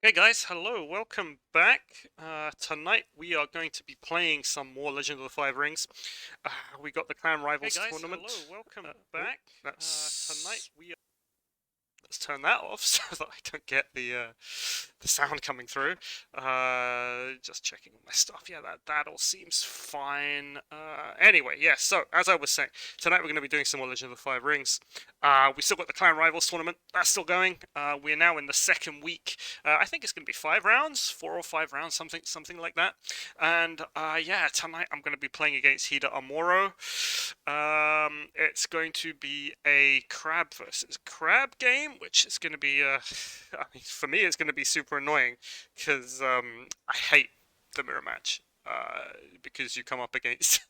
Hey guys, hello, welcome back. Tonight we are going to be playing some more Legend of the Five Rings. We got the Clan Rivals tournament. Hello, welcome Oh, back. Tonight we let's turn that off so that I don't get the sound coming through. Just checking all my stuff. Yeah, that all seems fine. Anyway, yeah. So as I was saying, tonight we're going to be doing some more Legend of the Five Rings. We still got the Clan Rivals tournament. That's still going. We're now in the second week. I think it's going to be 5 rounds, 4 or 5 rounds, something like that. And yeah, tonight I'm going to be playing against Hida Amoro. It's going to be a crab versus crab game, which is going to be, I mean, for me, it's going to be super annoying because I hate the mirror match. Because you come up against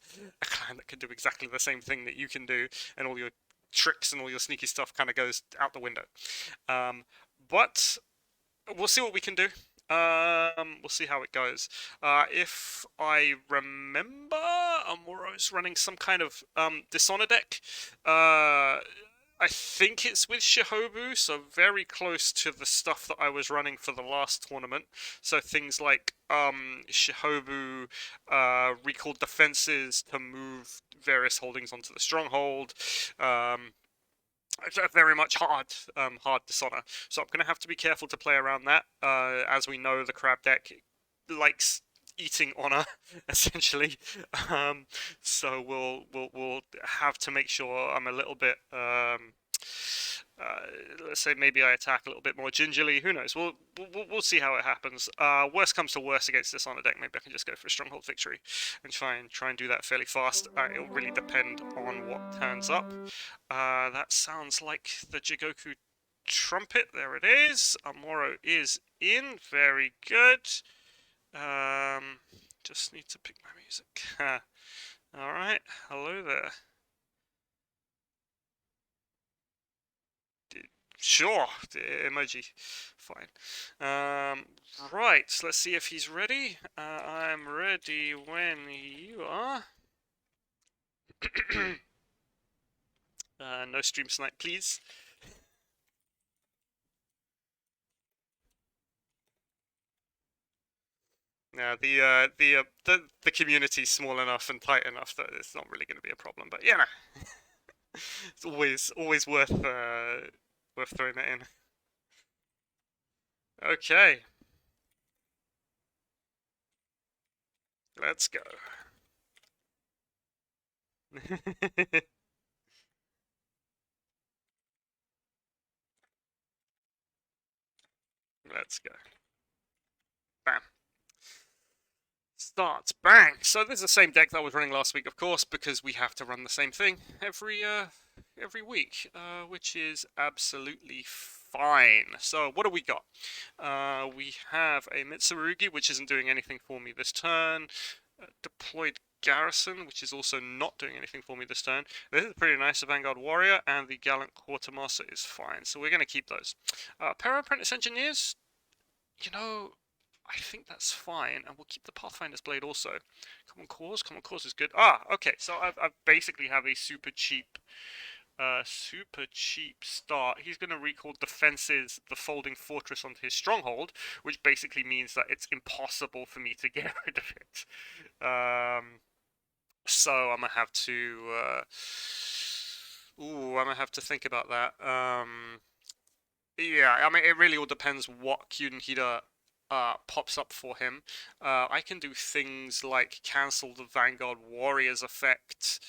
a clan that can do exactly the same thing that you can do, and all your tricks and all your sneaky stuff kind of goes out the window. But we'll see what we can do. We'll see how it goes. If I remember, Amoro's running some kind of Dishonor deck. I think it's with Shihobu, so very close to the stuff that I was running for the last tournament. So things like Shihobu recalled defenses to move various holdings onto the stronghold. Very much hard dishonor. So I'm going to have to be careful to play around that. As we know, the crab deck likes eating honor essentially. So we'll have to make sure I'm a little bit let's say maybe I attack a little bit more gingerly. Who knows? We'll see how it happens. Worst comes to worst against this on a deck. Maybe I can just go for a stronghold victory and try and do that fairly fast. It'll really depend on what turns up. That sounds like the Jigoku trumpet. There it is. Amoro is in. Very good. Just need to pick my music. All right. Hello there. Sure, the emoji. Fine. Right, let's see if he's ready. I'm ready when you are. No stream snipe, please. Yeah, the community's small enough and tight enough that it's not really going to be a problem. But yeah, no, it's always worth throwing that in. Okay, let's go. Let's go. Bam. Starts. Bang! So this is the same deck that I was running last week, of course, because we have to run the same thing every week, which is absolutely fine. So what do we got? We have a Mitsurugi, which isn't doing anything for me this turn. Deployed Garrison, which is also not doing anything for me this turn. This is pretty nice. A Vanguard Warrior and the Gallant Quartermaster is fine, so we're going to keep those. Pair of Apprentice Engineers, you know, I think that's fine, and we'll keep the Pathfinder's Blade also. Common Cause is good. Ah, okay, so I basically have a super cheap start. He's going to recall defenses, the Folding Fortress onto his stronghold, which basically means that it's impossible for me to get rid of it. So I'm gonna have to, I'm gonna have to think about that. Yeah, I mean, it really all depends what Kyuden Hida pops up for him. I can do things like cancel the Vanguard Warriors effect,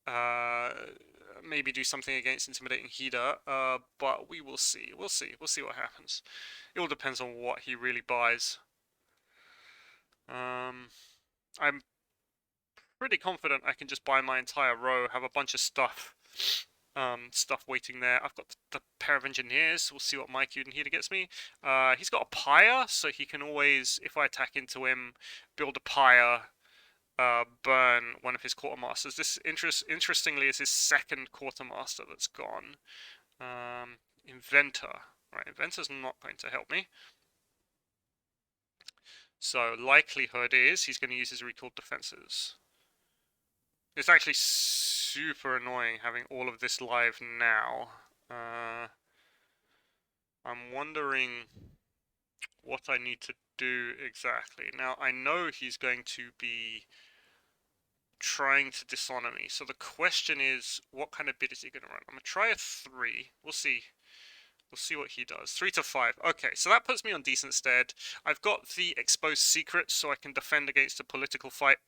uh, maybe do something against Intimidating Hida, but we will see. We'll see what happens. It all depends on what he really buys. I'm pretty confident I can just buy my entire row, have a bunch of stuff waiting there. I've got the pair of engineers. We'll see what my Kyuden Hida gets me. He's got a pyre, so he can always, if I attack into him, build a pyre, burn one of his quartermasters. This interestingly is his second quartermaster that's gone. Inventor. Right, Inventor's not going to help me. So likelihood is he's going to use his recalled defenses. It's actually super annoying having all of this live now. I'm wondering what I need to do exactly. Now, I know he's going to be trying to dishonor me. So the question is, what kind of bid is he going to run? I'm going to try a 3. We'll see. We'll see what he does. 3 to 5. Okay, so that puts me on decent stead. I've got the exposed secrets, so I can defend against a political fight.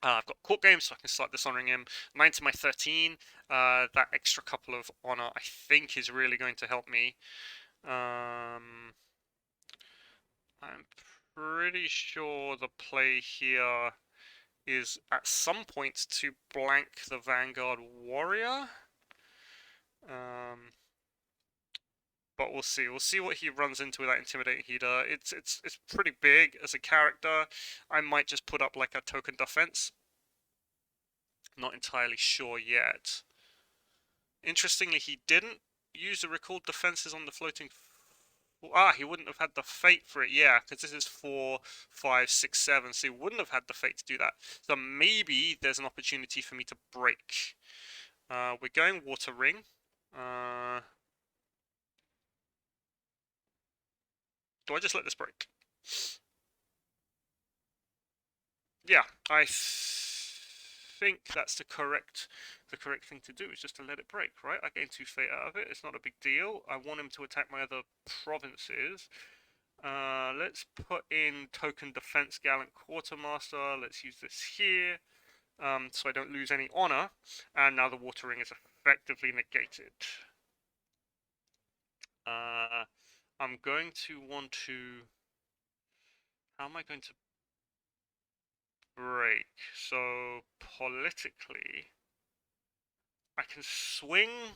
I've got court games, so I can start dishonoring him. 9 to my 13. That extra couple of honor, I think, is really going to help me. I'm pretty sure the play here is at some point to blank the Vanguard Warrior. But we'll see. We'll see what he runs into with that Intimidating Hida. It's pretty big as a character. I might just put up like a token defense. Not entirely sure yet. Interestingly, he didn't use the recalled defenses on the floating. He wouldn't have had the fate for it, yeah, because this is 4, 5, 6, 7, so he wouldn't have had the fate to do that. So maybe there's an opportunity for me to break. We're going Water Ring. Do I just let this break? Yeah, I think that's the correct thing to do, is just to let it break, right? I gain 2 fate out of it. It's not a big deal. I want him to attack my other provinces. Let's put in token defense Gallant Quartermaster. Let's use this here, so I don't lose any honor. And now the Water Ring is effectively negated. I'm going to want to... How am I going to break? So, politically, I can swing...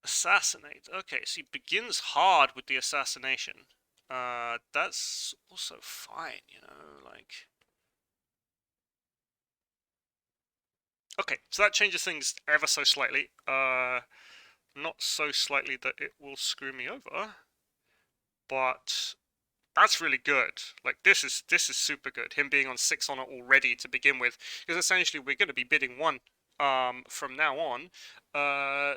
Assassinate. Okay, so he begins hard with the assassination. That's also fine, you know, like... Okay, so that changes things ever so slightly. Not so slightly that it will screw me over, but that's really good. Like, this is super good. Him being on 6 honor already to begin with, because essentially we're going to be bidding 1 from now on.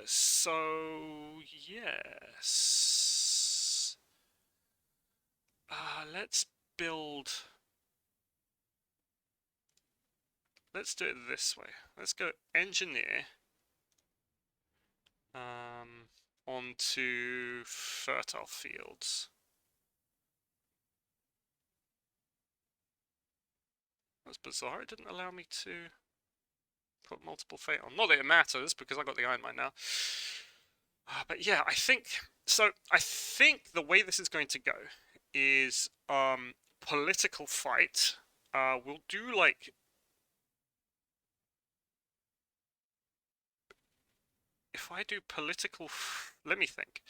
So yes. Let's build. Let's do it this way. Let's go engineer onto fertile fields. That's bizarre. It didn't allow me to put multiple fate on. Not that it matters, because I got the Iron Mine now. But yeah, I think the way this is going to go is political fight. We'll do like, if I do political, let me think.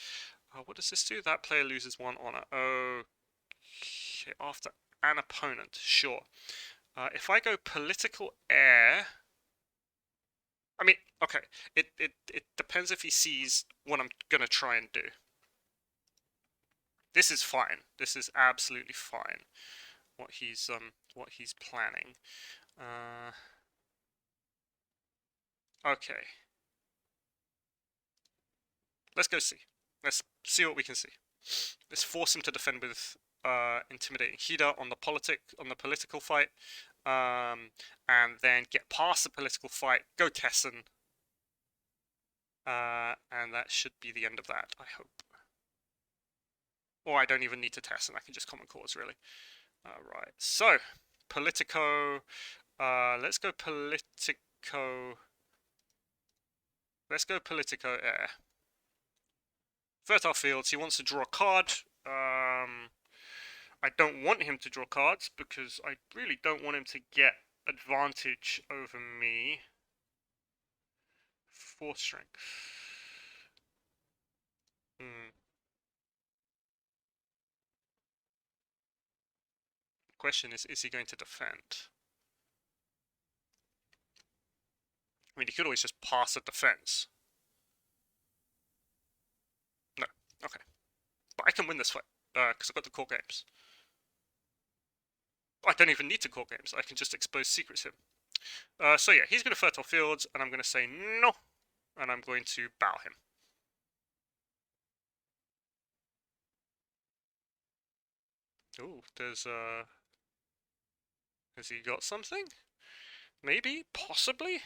What does this do? That player loses 1 honor. Okay, after an opponent, sure. If I go political air, I mean, okay, it depends if he sees what I'm gonna try and do. This is fine. This is absolutely fine. What he's planning. Okay. Let's go see. Let's see what we can see. Let's force him to defend with intimidating Hida on the political fight, and then get past the political fight. Go Tessin, and that should be the end of that. I hope. Or I don't even need to Tessin. I can just common cause really. Right. So Politico. Let's go Politico. Let's go Politico Air. Fertile Fields, he wants to draw a card. I don't want him to draw cards because I really don't want him to get advantage over me. 4 strength. Question is he going to defend? I mean, he could always just pass a defense. No. Okay. But I can win this fight, because I've got the core games. I don't even need to core games. I can just expose secrets him. So yeah, he's going to Fertile Fields, and I'm going to say no, and I'm going to bow him. Ooh, there's has he got something? Maybe, possibly.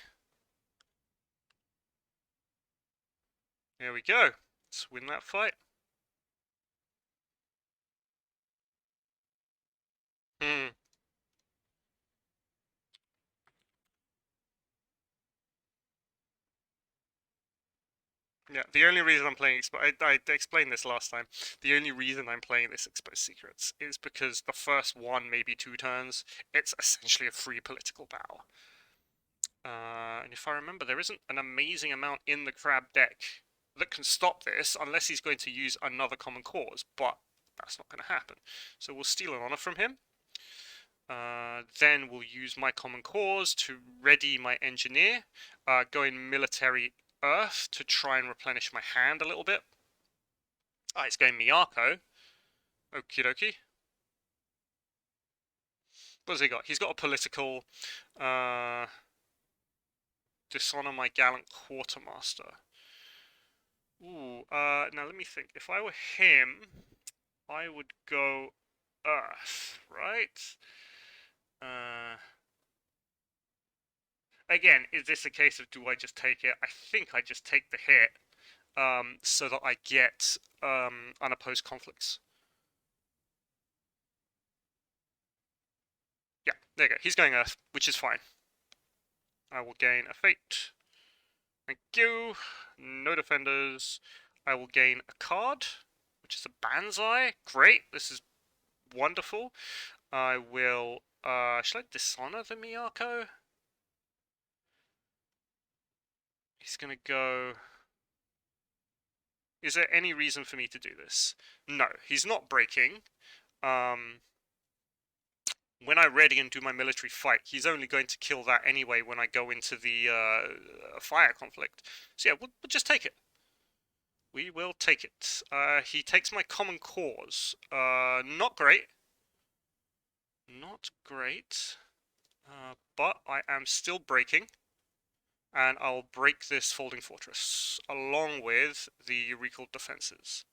There we go. Let's win that fight. Hmm. Yeah, the only reason I'm playing I explained this last time. The only reason I'm playing this Exposed Secrets is because the first one, maybe 2 turns, it's essentially a free political battle. And if I remember, there isn't an amazing amount in the crab deck that can stop this unless he's going to use another common cause, but that's not going to happen. So we'll steal an honor from him. Then we'll use my common cause to ready my engineer, go in military earth to try and replenish my hand a little bit. Ah, it's going Miyako. Okie dokie. What has he got? He's got a political. Uh, Dishonor my gallant quartermaster. Ooh, now let me think. If I were him, I would go Earth, right? Again, is this a case of do I just take it? I think I just take the hit, so that I get unopposed conflicts. Yeah, there you go. He's going Earth, which is fine. I will gain a fate. Thank you. No defenders. I will gain a card, which is a Banzai. Great. This is wonderful. I will. Should I dishonor the Miyako? He's gonna go. Is there any reason for me to do this? No, he's not breaking. Um, when I ready and do my military fight, he's only going to kill that anyway when I go into the fire conflict. So yeah, we'll just take it. We will take it. He takes my common cause. Not great. Not great. But I am still breaking. And I'll break this folding fortress, along with the recalled defenses.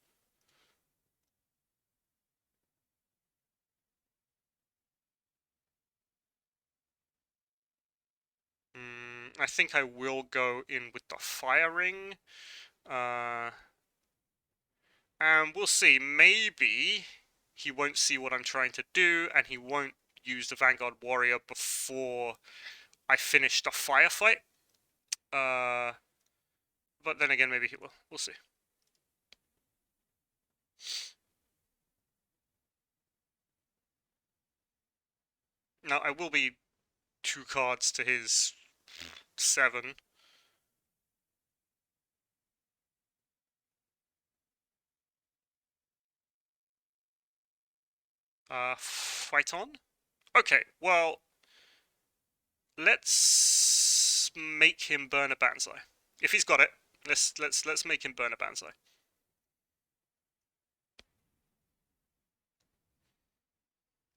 I think I will go in with the firing. And we'll see. Maybe he won't see what I'm trying to do, and he won't use the Vanguard Warrior before I finish the firefight. But then again, maybe he will. We'll see. Now, I will be 2 cards to his 7. Fight on? Okay, well, let's make him burn a Banzai. If he's got it, let's make him burn a Banzai.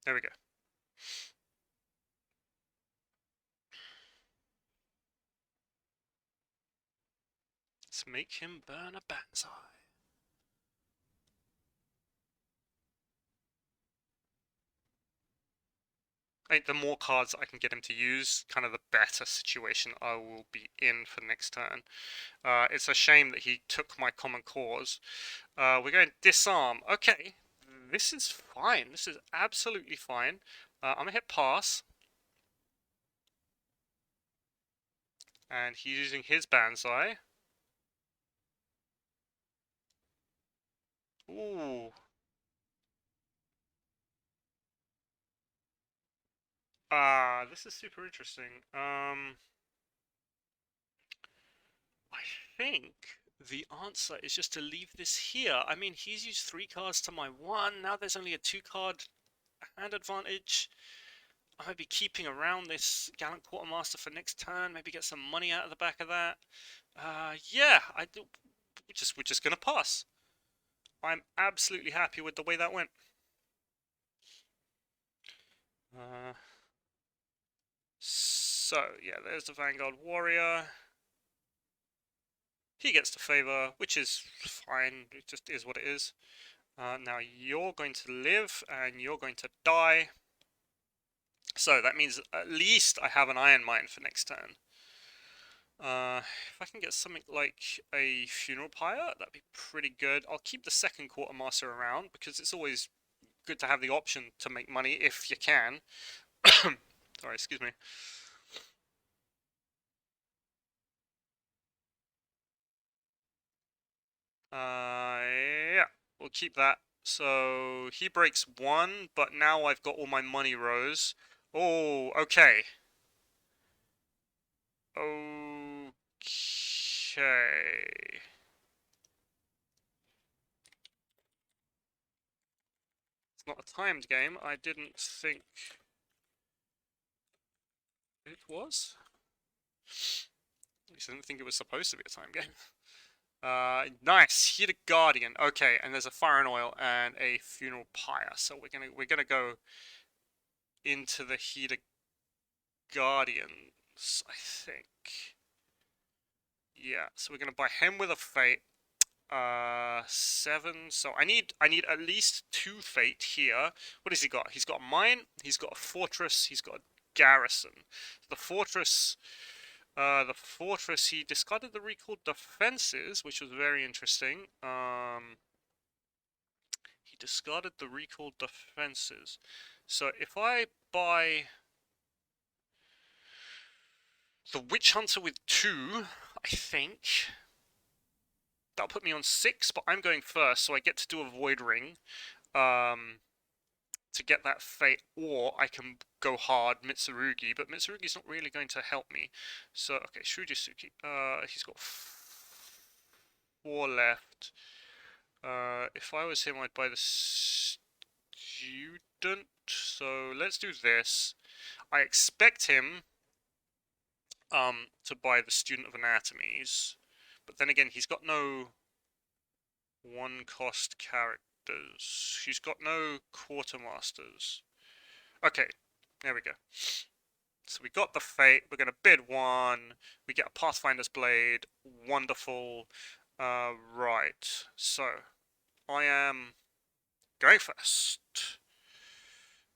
There we go. Let's make him burn a Banzai. I think the more cards I can get him to use, kind of the better situation I will be in for next turn. It's a shame that he took my common cause. We're going to disarm. Okay, this is fine. This is absolutely fine. I'm going to hit pass. And he's using his Banzai. Ooh. This is super interesting. I think the answer is just to leave this here. I mean, he's used 3 cards to my 1. Now there's only a 2-card hand advantage. I might be keeping around this Gallant Quartermaster for next turn. Maybe get some money out of the back of that. Yeah, we're just gonna pass. I'm absolutely happy with the way that went. So yeah, there's the Vanguard Warrior. He gets the favor, which is fine. It just is what it is. Now you're going to live and you're going to die. So that means at least I have an iron mine for next turn. If I can get something like a funeral pyre, that'd be pretty good. I'll keep the second quartermaster around because it's always good to have the option to make money if you can. Sorry, excuse me. Yeah, we'll keep that. So he breaks one, but now I've got all my money rows. Oh, okay. Okay. It's not a timed game. I didn't think it was. At least I didn't think it was supposed to be a time game. Nice. Hida Guardian. Okay, and there's a fire and oil and a funeral pyre. So we're gonna go into the Hida Guardians, I think. Yeah. So we're gonna buy him with a fate. 7. So I need at least 2 fate here. What has he got? He's got a mine. He's got a fortress. He's got a garrison. The fortress. He discarded the recalled defenses, which was very interesting. He discarded the recalled defenses. So if I buy the Witch Hunter with 2, I think that'll put me on 6, but I'm going first, so I get to do a Void Ring to get that fate, or I can go hard Mitsurugi, but Mitsurugi's not really going to help me. So, okay, Shujisuki. He's got 4 left. If I was him, I'd buy the student. So let's do this. I expect him to buy the student of anatomies, but then again, he's got no 1-cost characters. He's got no quartermasters. Okay, there we go. So we got the fate. We're gonna bid 1. We get a Pathfinder's Blade. Wonderful. Right. So I am going first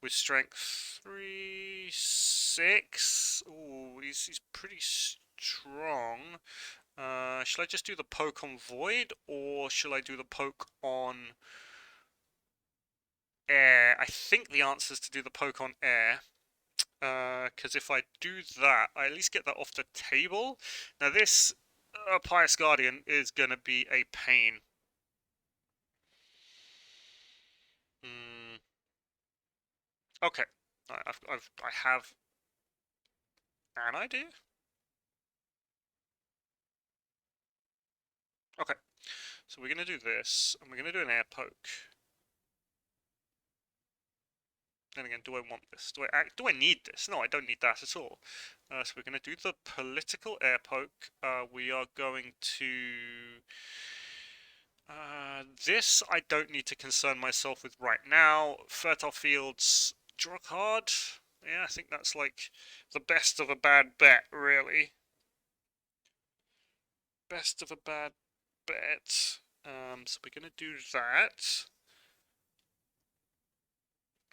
with strength 3, 6. Ooh, he's pretty strong. Shall I just do the poke on Void, or shall I do the poke on Air? I think the answer is to do the poke on Air. Because if I do that, I at least get that off the table. Now this Pious Guardian is going to be a pain. Mm, okay, I have an idea. Okay, so we're going to do this, and we're going to do an air poke. Then again, do I want this? Do I need this? No, I don't need that at all. So we're going to do the political air poke. We are going to... this I don't need to concern myself with right now. Fertile Fields, draw a card. Yeah, I think that's like the best of a bad bet, really. Best of a bad bet. So we're going to do that.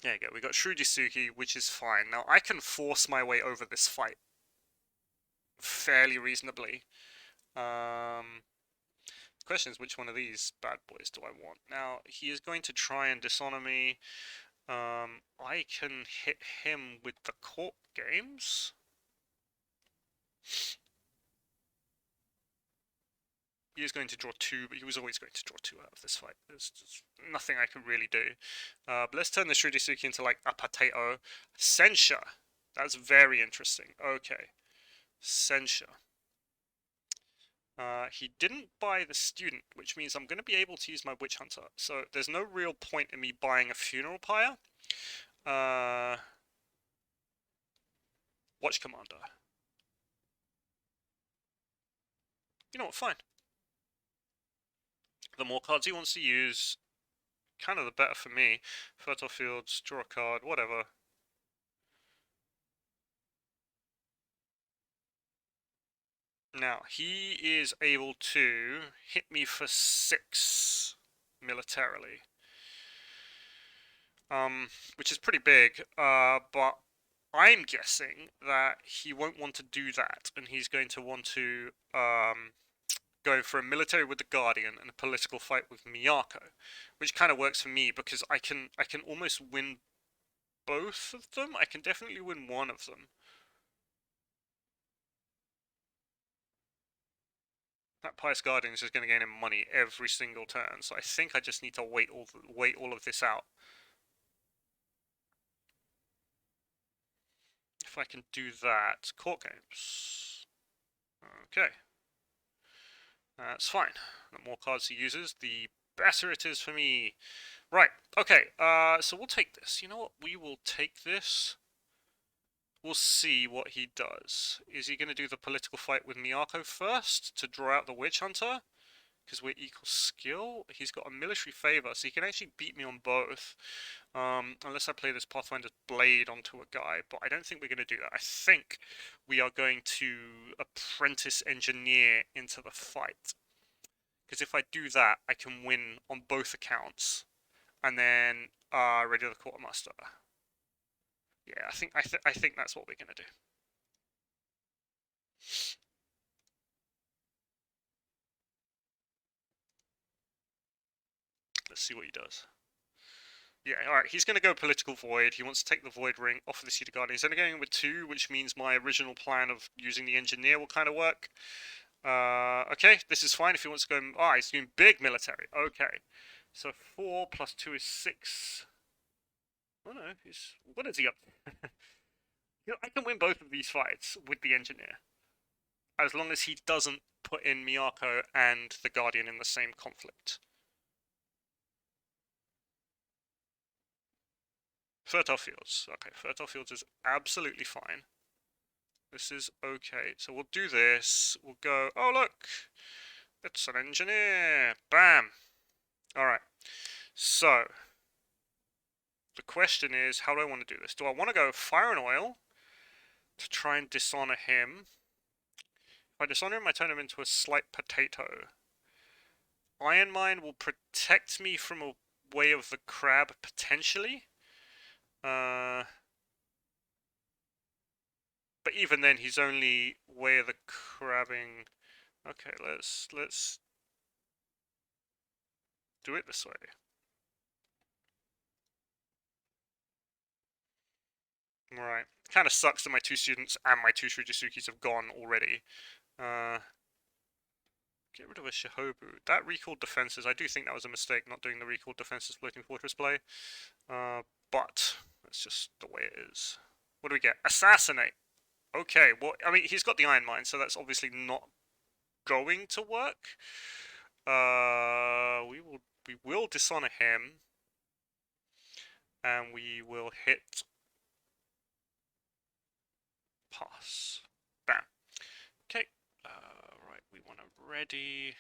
There you go, we got Shrujisuki, which is fine. Now, I can force my way over this fight fairly reasonably. The question is, which one of these bad boys do I want? Now, he is going to try and dishonor me. I can hit him with the court games. He is going to draw 2, but he was always going to draw 2 out of this fight. There's just nothing I can really do. But let's turn the Shrujisuki into like a potato. Censure. That's very interesting. Okay. Censure. He didn't buy the student, which means I'm going to be able to use my Witch Hunter. So there's no real point in me buying a funeral pyre. Watch Commander. You know what? Fine. The more cards he wants to use, kind of the better for me. Fertile Fields, draw a card, whatever. Now, he is able to hit me for 6 militarily. which is pretty big. But I'm guessing that he won't want to do that, and he's going to want to go for a military with the Guardian and a political fight with Miyako, which kind of works for me because I can almost win both of them. I can definitely win one of them. That Pious Guardian is just going to gain him money every single turn, so I think I just need to wait all of this out. If I can do that, court games. Okay, that's fine. The more cards he uses, the better it is for me. Right. Okay. So we'll take this. You know what? We will take this. We'll see what he does. Is he going to do the political fight with Miyako first to draw out the Witch Hunter? Because we're equal skill. He's got a military favor, so he can actually beat me on both. Unless I play this Pathfinder's Blade onto a guy, but I don't think we're going to do that. I think we are going to Apprentice Engineer into the fight. Because if I do that, I can win on both accounts. And then Ready the Quartermaster. Yeah, I think that's what we're going to do. Let's see what he does. Yeah, alright, he's going to go Political Void. He wants to take the Void Ring off of the Hida Guardian. He's only going with 2, which means my original plan of using the Engineer will kind of work. Okay, this is fine if he wants to go... Ah, he's doing big military. Okay. So 4 plus 2 is 6. Oh no, he's... What is he up to? You know, I can win both of these fights with the Engineer. As long as he doesn't put in Miyako and the Guardian in the same conflict. Fertile Fields. Okay, Fertile Fields is absolutely fine. This is okay. So we'll do this. We'll go... Oh, look! It's an engineer! Bam! Alright. So... The question is, how do I want to do this? Do I want to go Fire and Oil to try and dishonor him? If I dishonor him, I turn him into a slight potato. Iron Mine will protect me from a Way of the Crab, potentially. But even then, he's only Way of the Crabbing. Okay, let's do it this way. Right. Kind of sucks that my 2 students and my 2 Shujisukis have gone already. Get rid of a Shihobu. That recalled defenses. I do think that was a mistake, not doing the recalled defenses floating fortress play. But that's just the way it is. What do we get? Assassinate. Okay, well, I mean, he's got the Iron Mine, so that's obviously not going to work. We will dishonor him, and we will hit pass. Bam. Okay. Right, we want to ready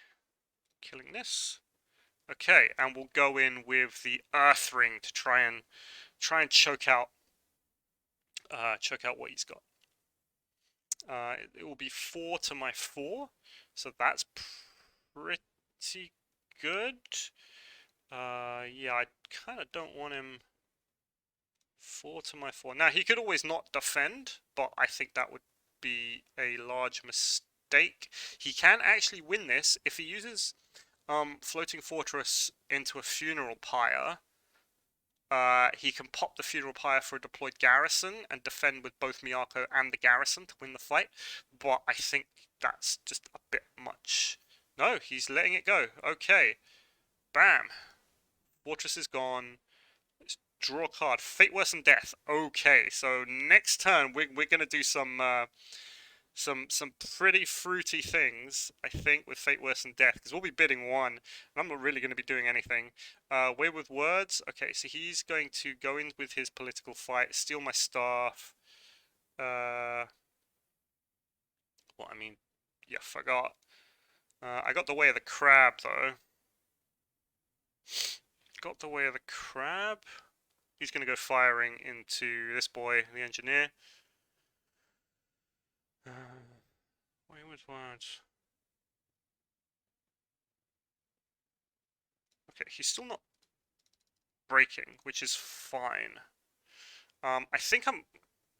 killing this. Okay, and we'll go in with the Earth Ring to try and choke out what he's got. It will be 4 to my 4, so that's pretty good. Yeah, I kind of don't want him 4 to my 4. Now, he could always not defend, but I think that would be a large mistake. He can actually win this if he uses Floating Fortress into a Funeral Pyre. He can pop the Funeral Pyre for a deployed garrison and defend with both Miyako and the garrison to win the fight, but I think that's just a bit much. No, he's letting it go. Okay. Bam. Fortress is gone. Let's draw a card. Fate Worse Than Death. Okay, so next turn we're going to do some pretty fruity things, I think, with Fate Worse Than Death, because we'll be bidding 1, and I'm not really going to be doing anything. Way with Words. Okay, so he's going to go in with his political fight, steal my staff. Well, I mean, yeah, forgot. I got the Way of the Crab, though. Got the Way of the Crab. He's going to go firing into this boy, the engineer. Way with Words. Okay, he's still not... breaking, which is fine. I think I'm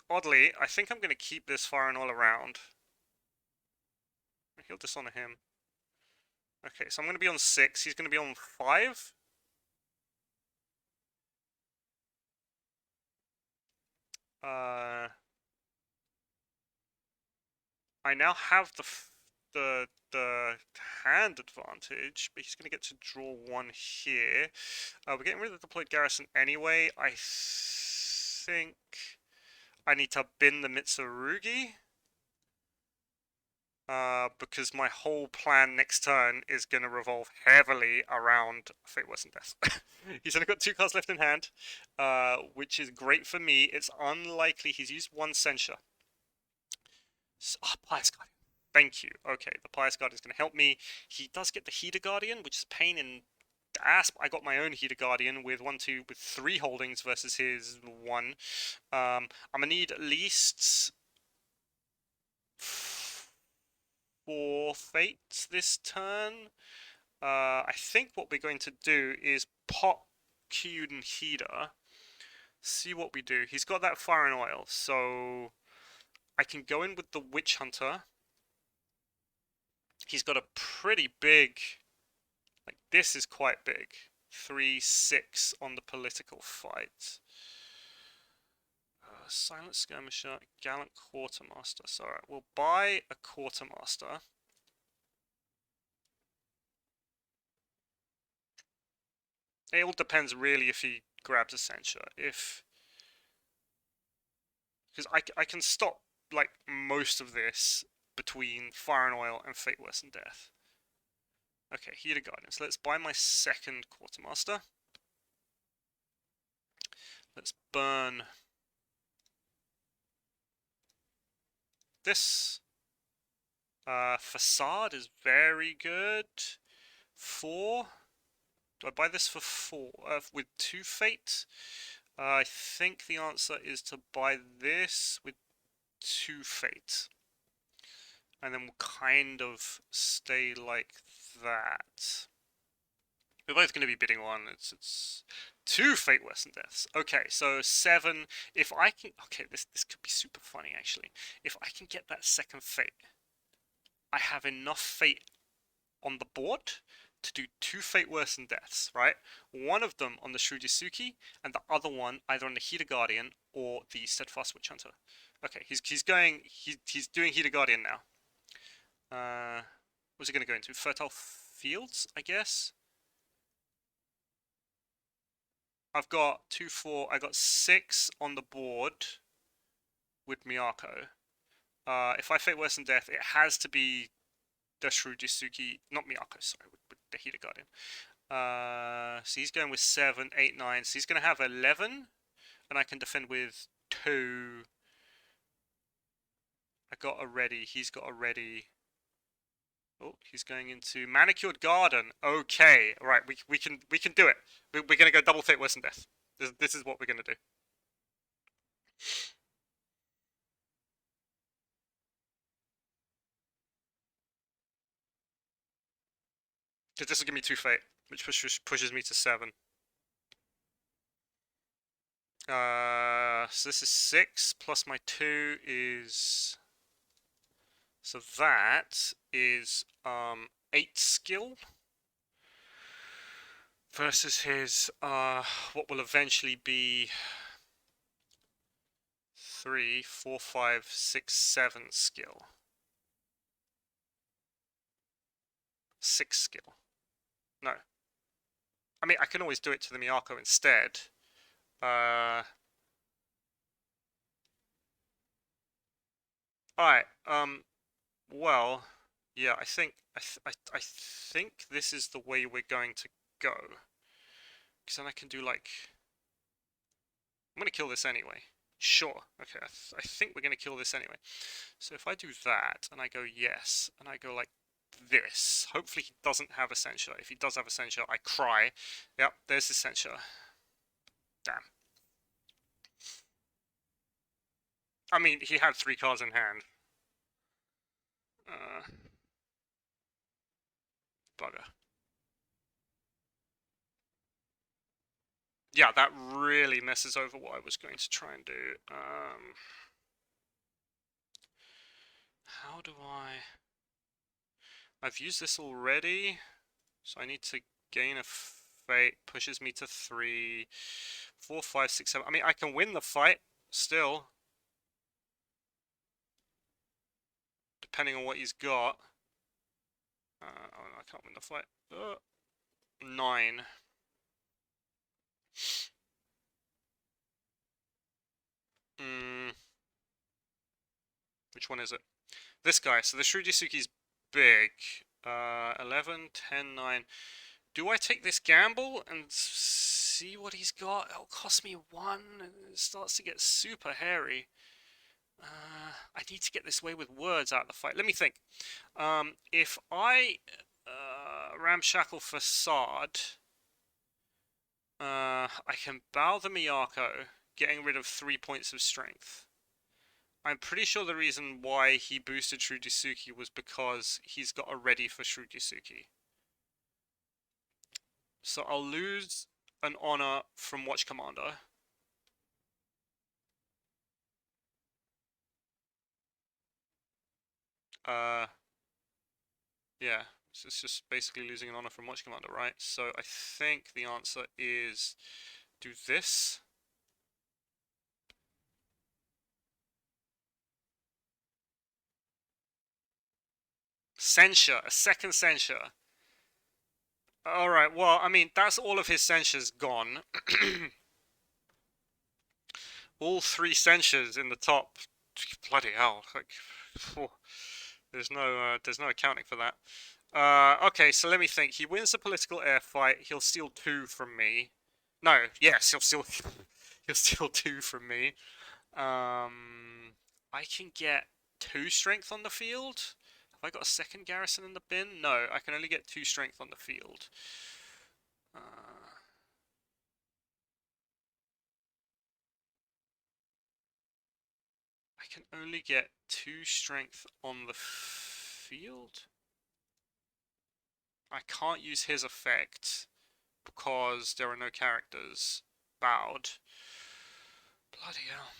going to keep this firing all around. He'll dishonor him. Okay, so I'm going to be on 6. He's going to be on 5. I now have the hand advantage, but he's going to get to draw 1 here. We're getting rid of the deployed garrison anyway. I think I need to bin the Mitsurugi. Because my whole plan next turn is going to revolve heavily around Fate Worse than Death. He's only got 2 cards left in hand, which is great for me. It's unlikely he's used 1 censure. So, Pious Guardian. Thank you. Okay, the Pious Guardian is going to help me. He does get the Hida Guardian, which is a pain in the ass. I got my own Hida Guardian with 3 holdings versus his 1. I'm going to need at least 4 fates this turn. I think what we're going to do is pop Kyuden Hida, see what we do. He's got that fire and oil, so I can go in with the Witch Hunter. He's got a pretty big, like this is quite big. 3-6 on the political fight. Silent Skirmisher, Gallant Quartermaster. So alright, we'll buy a Quartermaster. It all depends really if he grabs a censure. Because I can stop like most of this between Fire and Oil and Fate Worse than Death. Okay, Hida Guardians. Let's buy my second Quartermaster. Let's burn this. Facade is very good. 4. Do I buy this for 4? With 2 fate? I think the answer is to buy this with 2 fate. And then we'll kind of stay like that. We're both going to be bidding 1. It's 2 Fate Worse than Deaths. Okay, so 7. If I can... Okay, this could be super funny, actually. If I can get that second Fate, I have enough Fate on the board to do 2 Fate Worse than Deaths, right? One of them on the Shrujisuki, and the other one either on the Hida Guardian or the Steadfast Witch Hunter. Okay, he's doing Hida Guardian now. What's he going to go into? Fertile Fields, I guess? I've got 2, 4, I got 6 on the board with Miyako. If I Fate Worse than Death, it has to be the Shrujisuki, not Miyako, sorry, with the Hida Guardian. So he's going with 7, 8, 9, so he's going to have 11, and I can defend with 2. I got a ready, he's got a ready. Oh, he's going into Manicured Garden. Okay, right, we can do it. We're gonna go double Fate Worse than Death. This is what we're gonna do. Because this will give me 2 Fate, which pushes me to 7. So this is 6 plus my 2 is... So that is 8 skill versus his what will eventually be 3, 4, 5, 6, 7 skill. 6 skill. No. I mean, I can always do it to the Miyako instead. Alright, well, yeah, I think this is the way we're going to go. Because then I can do like... I'm going to kill this anyway. Sure. Okay, I think we're going to kill this anyway. So if I do that, and I go yes, and I go like this, hopefully he doesn't have a censure. If he does have a censure, I cry. Yep, there's his censure. Damn. I mean, he had 3 cards in hand. Bugger. Yeah, that really messes over what I was going to try and do. How do I... I've used this already, so I need to gain a fate. Pushes me to 3, 4, 5, 6, 7. I mean, I can win the fight still, depending on what he's got. Oh, no, I can't win the fight. 9. Mm, which one is it? This guy. So the Shrudisuki's big. 11, 10, 9. Do I take this gamble and see what he's got? It'll cost me 1, and it starts to get super hairy. I need to get this way with words out of the fight. Let me think. If I ramshackle facade, I can bow the Miyako, getting rid of 3 points of strength. I'm pretty sure the reason why he boosted Shrudisuki was because he's got a ready for Shrudisuki. So I'll lose an honor from Watch Commander. Yeah, so it's just basically losing an honor from Watch Commander, right? So I think the answer is do this. Censure, a second censure. Alright, well, I mean, that's all of his censures gone. All 3 censures in the top. Bloody hell. Like, there's no accounting for that. Okay, so let me think. He wins the political air fight. He'll steal 2 from me. No, yes, he'll steal 2 from me. I can get 2 strength on the field. Have I got a second garrison in the bin? No, I can only get 2 strength on the field. I can only get 2 strength on the field? I can't use his effect because there are no characters bowed. Bloody hell.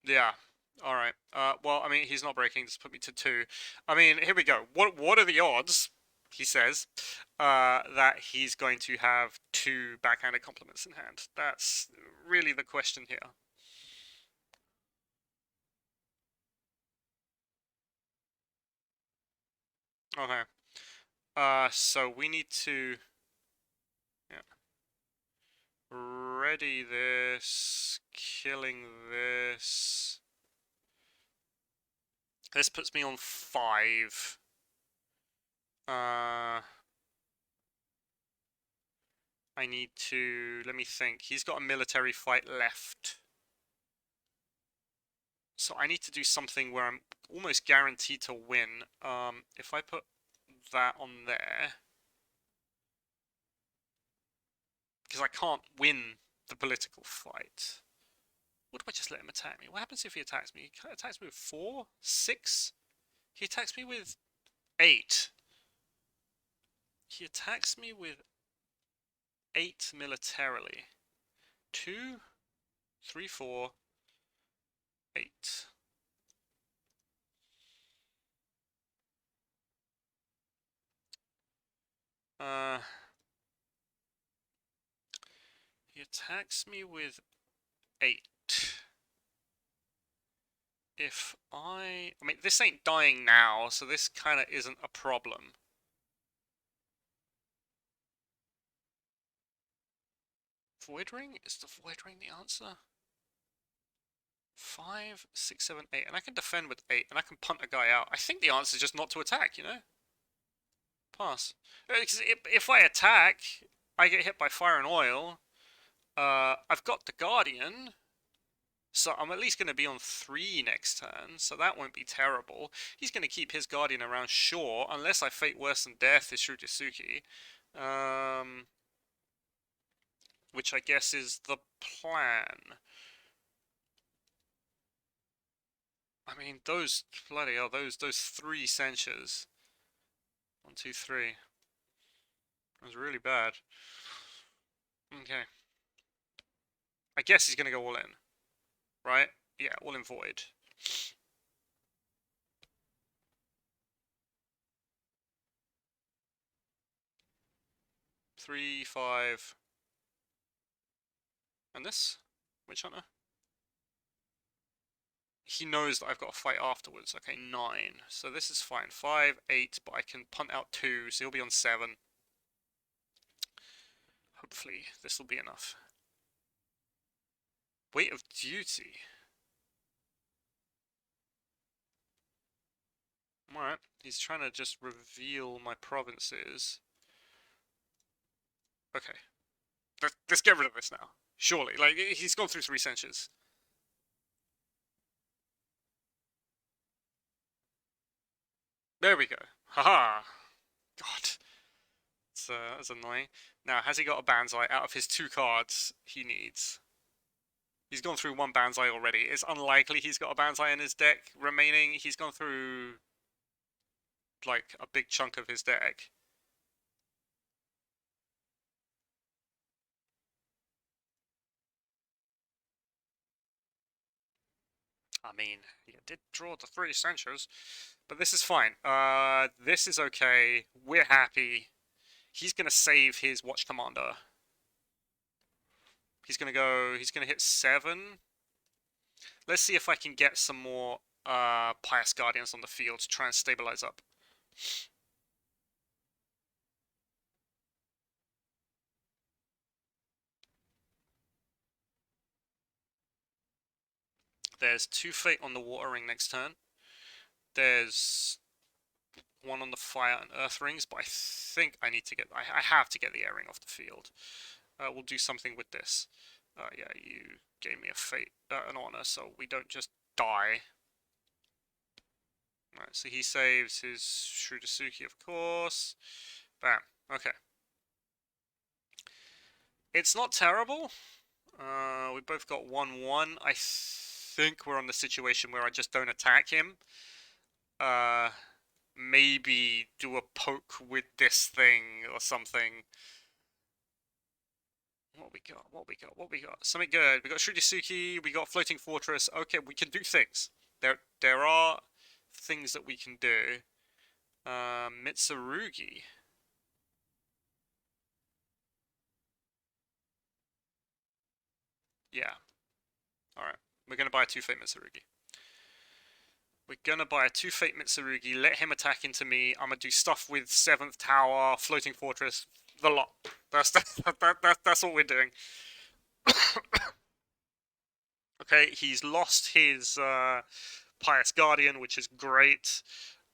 Yeah. Alright. Well, I mean, he's not breaking. Just put me to 2. I mean, here we go. What are the odds, he says, that he's going to have 2 backhanded compliments in hand? That's really the question here. Okay. So we need to... Yeah. Ready this. Killing this. This puts me on 5. I need to... Let me think. He's got a military fight left. So I need to do something where I'm almost guaranteed to win. If I put that on there... Because I can't win the political fight. What if I just let him attack me? What happens if he attacks me? He attacks me with 4? 6? He attacks me with 8. He attacks me with 8 militarily. 2, 3, 4, 8. He attacks me with 8. If I mean, this ain't dying now, so this kind of isn't a problem. Void Ring? Is the Void Ring the answer? 5, 6, 7, 8. And I can defend with 8, and I can punt a guy out. I think the answer is just not to attack, you know? Pass. If I attack, I get hit by fire and oil. I've got the Guardian, so I'm at least going to be on 3 next turn, so that won't be terrible. He's going to keep his Guardian around, sure, unless I fate worse than death is Shrudisuki. Which I guess is the plan. I mean, those, bloody hell, those 3 censures. 1, 2, 3. That was really bad. Okay. I guess he's gonna go all in. Right? Yeah, all in void. 3, 5. And this? Witch Hunter? He knows that I've got to fight afterwards. Okay, 9. So this is fine. 5, 8, but I can punt out 2, so he'll be on 7. Hopefully, this will be enough. Weight of Duty. Alright, he's trying to just reveal my provinces. Okay. Let's get rid of this now. Surely. Like, he's gone through 3 censures. There we go. Haha. God. That's annoying. Now, has he got a Banzai out of his 2 cards he needs? He's gone through 1 Banzai already. It's unlikely he's got a Banzai in his deck remaining. He's gone through, like, a big chunk of his deck. I mean, he did draw the 3 censures, but this is fine. This is okay. We're happy. He's gonna save his Watch Commander. He's gonna hit 7. Let's see if I can get some more Pious Guardians on the field to try and stabilize up. There's 2 Fate on the Water Ring next turn. There's 1 on the Fire and Earth Rings, but I think I need to get... I have to get the Air Ring off the field. We'll do something with this. Yeah, you gave me a Fate, an Honor, so we don't just die. Right, so he saves his Shrudasuki, of course. Bam. Okay. It's not terrible. We both got 1-1. I think we're on the situation where I just don't attack him. Maybe do a poke with this thing or something. What we got? What we got? What we got? Something good. We got Shrudasuki. We got Floating Fortress. Okay, we can do things. There are things that we can do. Mitsurugi. Yeah. Alright. We're gonna buy a 2 Fate Mitsurugi. We're gonna buy a 2 Fate Mitsurugi, let him attack into me. I'm gonna do stuff with 7th Tower, Floating Fortress, the lot. That's what we're doing. Okay, he's lost his Pious Guardian, which is great.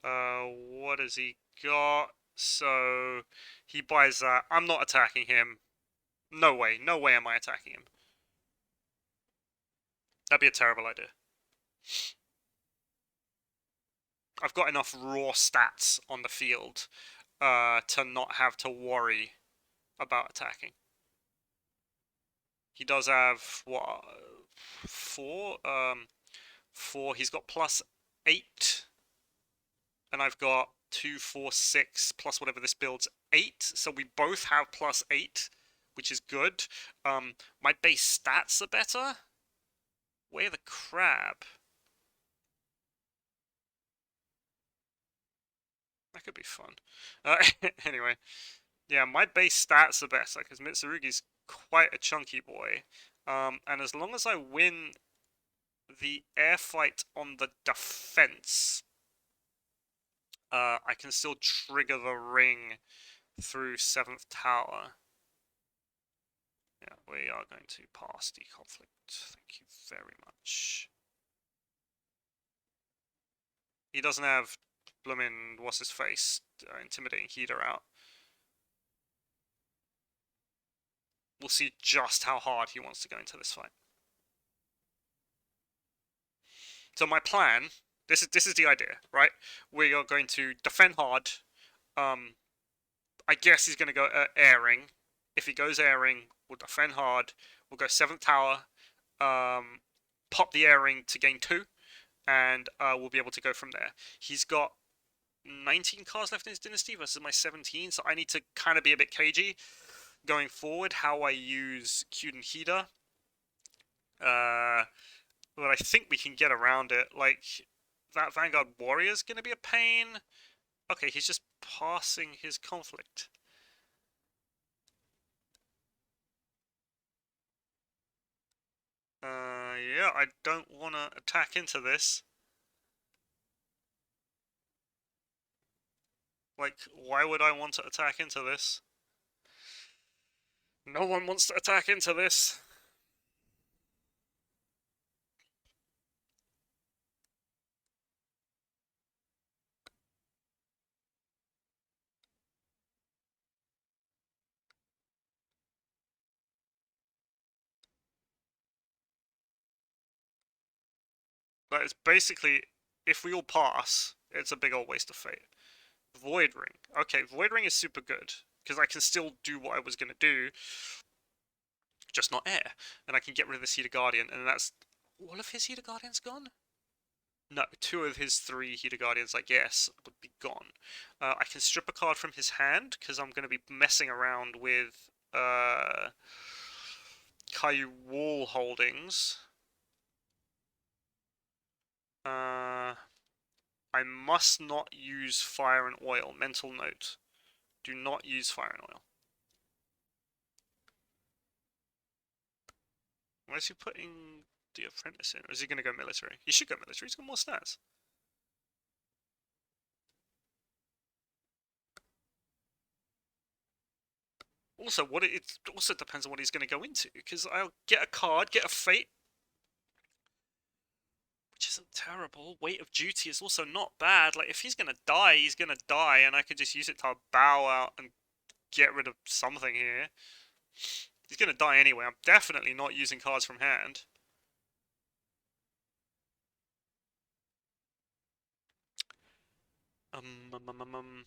What has he got? So he buys that. I'm not attacking him. No way. No way am I attacking him. That'd be a terrible idea. I've got enough raw stats on the field to not have to worry about attacking. He does have, what, 4? 4. He's got +8. And I've got 2, 4, 6, plus whatever this builds, 8. So we both have +8, which is good. My base stats are better. Way of the Crab. That could be fun. Anyway, yeah, my base stats are better because Mitsurugi's quite a chunky boy. And as long as I win the air fight on the defense, I can still trigger the ring through 7th Tower. Yeah, we are going to pass the conflict. Thank you very much. He doesn't have bloomin' what's his face intimidating Hida out. We'll see just how hard he wants to go into this fight. So my plan, this is the idea, right? We are going to defend hard. I guess he's going to go airing. If he goes airing, we'll defend hard. We'll go 7th Tower, pop the airing to gain 2, and we'll be able to go from there. He's got 19 cards left in his dynasty versus my 17, so I need to kind of be a bit cagey going forward how I use Cute and Hida. But I think we can get around it. Like, that Vanguard Warrior's gonna be a pain. Okay, he's just passing his conflict. Yeah, I don't want to attack into this. Like, why would I want to attack into this? No one wants to attack into this. Like, it's basically, if we all pass, it's a big old waste of fate. Void Ring. Okay, Void Ring is super good, because I can still do what I was going to do, just not air. And I can get rid of this Hida Guardian, and that's... all of his Hida Guardians gone? No, 2 of his 3 Hida Guardians, I guess, would be gone. I can strip a card from his hand, because I'm going to be messing around with Caillou Wall Holdings. I must not use fire and oil. Mental note. Do not use fire and oil. Why is he putting the apprentice in? Or is he going to go military? He should go military. He's got more stats. Also, it also depends on what he's going to go into. Because I'll get a card, get a fate, which isn't terrible. Weight of duty is also not bad. Like, if he's going to die, he's going to die, and I could just use it to bow out and get rid of something here. He's going to die anyway. I'm definitely not using cards from hand. Um, um, um, um.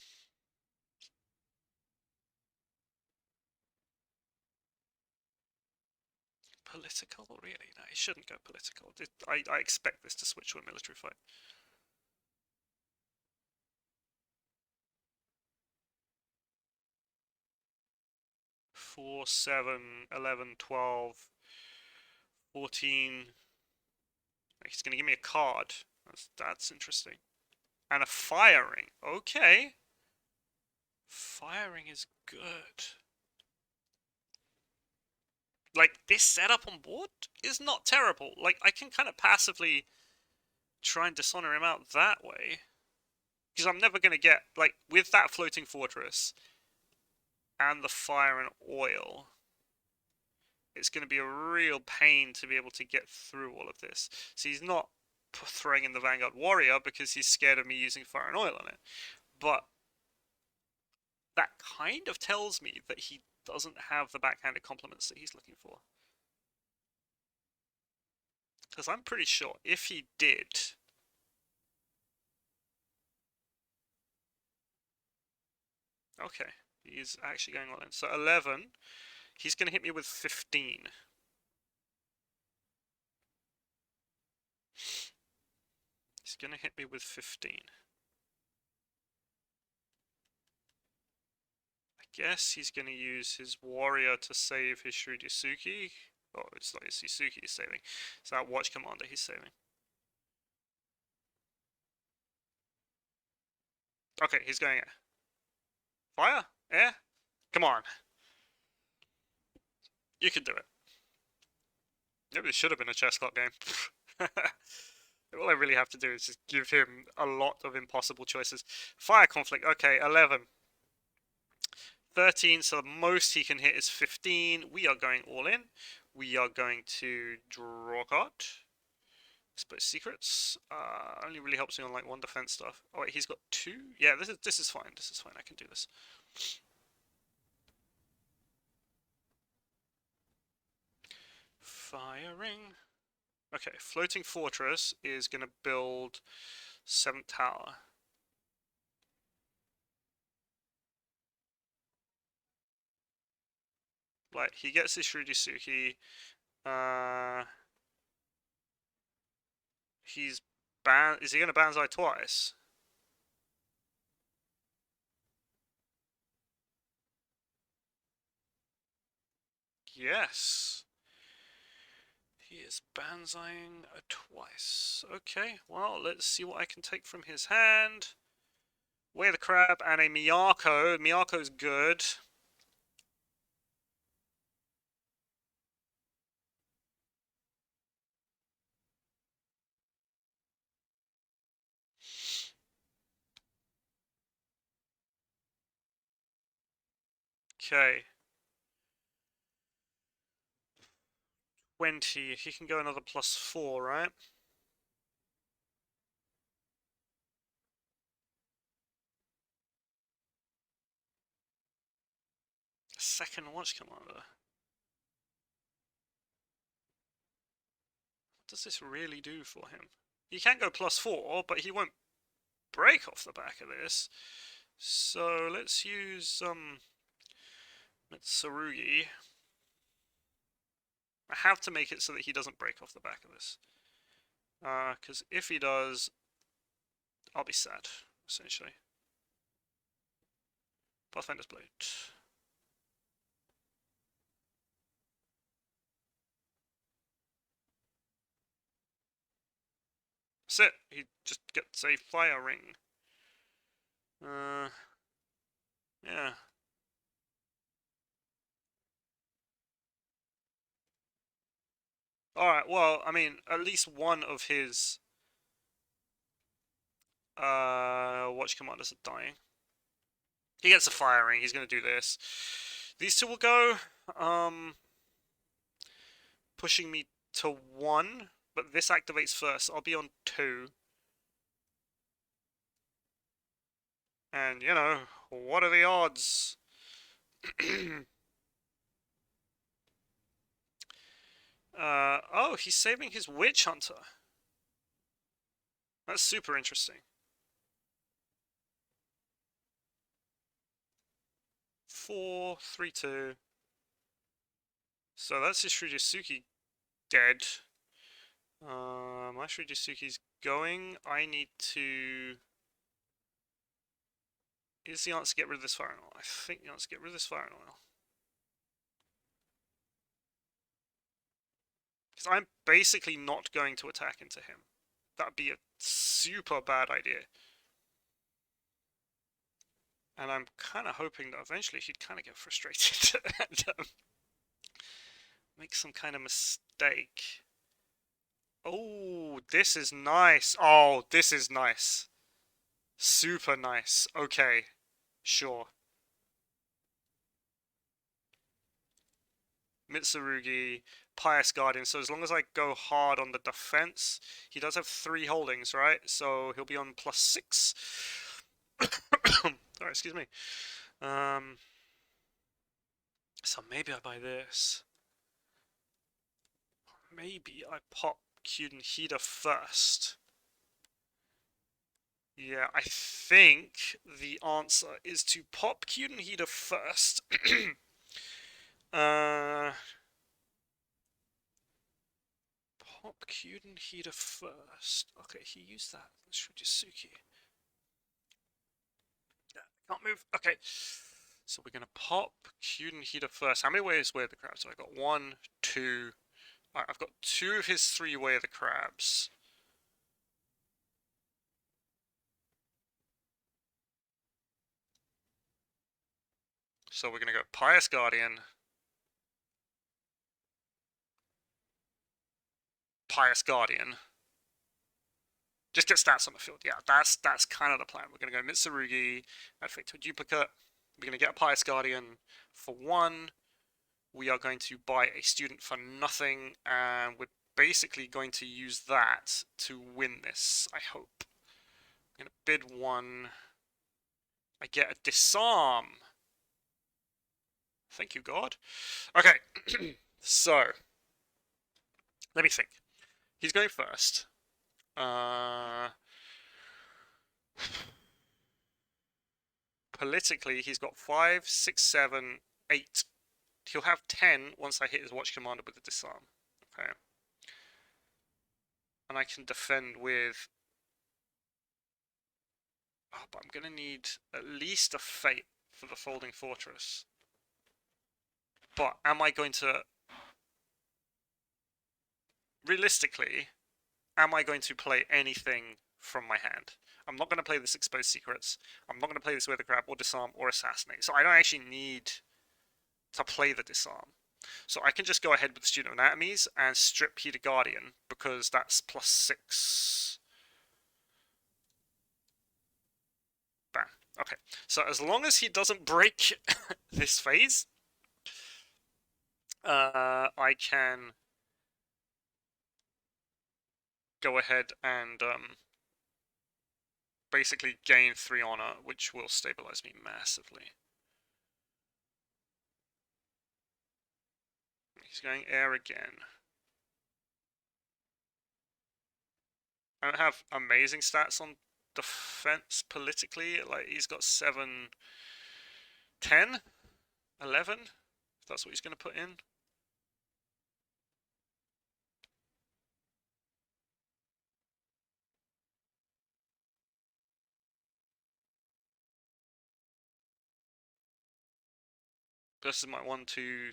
Political? Really? No, he shouldn't go political. I expect this to switch to a military fight. 4, 7, 11, 12, 14. He's going to give me a card. That's interesting. And a firing. Okay. Firing is good. Like, this setup on board is not terrible. Like, I can kind of passively try and dishonor him out that way. Because I'm never going to get, like, with that floating fortress and the fire and oil, it's going to be a real pain to be able to get through all of this. So he's not throwing in the Vanguard Warrior because he's scared of me using fire and oil on it. But that kind of tells me that he doesn't have the backhanded compliments that he's looking for. Because I'm pretty sure if he did... Okay, he's actually going all in. So 11, he's going to hit me with 15. He's going to hit me with 15. I guess he's going to use his warrior to save his Shrewd Yasuki. Oh, it's not his Yasuki he's saving. It's that watch commander he's saving. Okay, he's going air. Fire? Air? Come on. You can do it. Maybe it should have been a chess clock game. All I really have to do is just give him a lot of impossible choices. Fire conflict. Okay, 11. 13, so the most he can hit is 15. We are going all in. We are going to draw a card. Expose secrets. Only really helps me on like 1 defense stuff. Oh wait, he's got 2? Yeah, this is fine. This is fine. I can do this. Firing. Okay, floating fortress is gonna build 7th tower. Like, he gets his Shrudisuki. He's ban. Is he gonna Banzai twice? Yes. He is banzaiing twice. Okay, well, let's see what I can take from his hand. Way of the Crab and a Miyako. Miyako's good. Okay. 20. He can go another +4, right? Second Watch Commander. What does this really do for him? He can go +4, but he won't break off the back of this. So let's use Mitsurugi. I have to make it so that he doesn't break off the back of this. Because if he does, I'll be sad, essentially. Pathfinder's Blade. That's it. He just gets a fire ring. Yeah. Alright, well, I mean, at least one of his watch commanders are dying. He gets a fire ring, he's gonna do this. These two will go, pushing me to 1, but this activates first. I'll be on 2. And, you know, what are the odds? Oh, he's saving his Witch Hunter. That's super interesting. 4, 3, 2. So that's his Shujisuki dead. My Shujisuki's going. I need to... Is the answer to get rid of this Fire and Oil? I think the answer is get rid of this Fire and Oil. Because I'm basically not going to attack into him. That'd be a super bad idea. And I'm kind of hoping that eventually he'd kind of get frustrated and make some kind of mistake. Oh, this is nice. Oh, this is nice. Super nice. Okay, sure. Mitsurugi, Pious Guardian. So as long as I go hard on the defense, he does have 3 holdings, right? So he'll be on +6. Sorry, excuse me. So maybe I buy this. Maybe I pop Kyuden Hida first. Yeah, I think the answer is to pop Kyuden Hida first. Pop Kyuden Hida first. Okay, he used that. Shujisuki. Yeah, can't move. Okay. So we're gonna pop Kyuden Hida first. How many ways Way of the Crabs? So I got 1, 2. Alright, I've got 2 of his 3 Way of the Crabs. So we're gonna go Pious Guardian. Pious Guardian. Just get stats on the field. Yeah, that's kind of the plan. We're gonna go Mitsurugi, add Fatal Duplicate. We're gonna get a Pious Guardian for 1. We are going to buy a student for nothing, and we're basically going to use that to win this, I hope. I'm gonna bid 1. I get a disarm. Thank you, God. Okay, so let me think. He's going first. Politically, he's got 5, 6, 7, 8. He'll have 10 once I hit his Watch Commander with the disarm. Okay. And I can defend with... Oh, but I'm going to need at least a Fate for the Folding Fortress. But am I going to... Realistically, am I going to play anything from my hand? I'm not going to play this Exposed Secrets. I'm not going to play this Wither Crab or Disarm or Assassinate. So I don't actually need to play the Disarm. So I can just go ahead with the Student of Anatomies and strip Hida Guardian, because that's +6. Bam. Okay. So as long as he doesn't break this phase, I can go ahead and basically gain 3 honor, which will stabilize me massively. He's going air again. I don't have amazing stats on defense politically. Like, he's got 7, 10, 11, if that's what he's going to put in. Versus my 1, 2,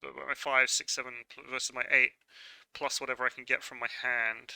my 5, 6, 7, versus my 8, plus whatever I can get from my hand.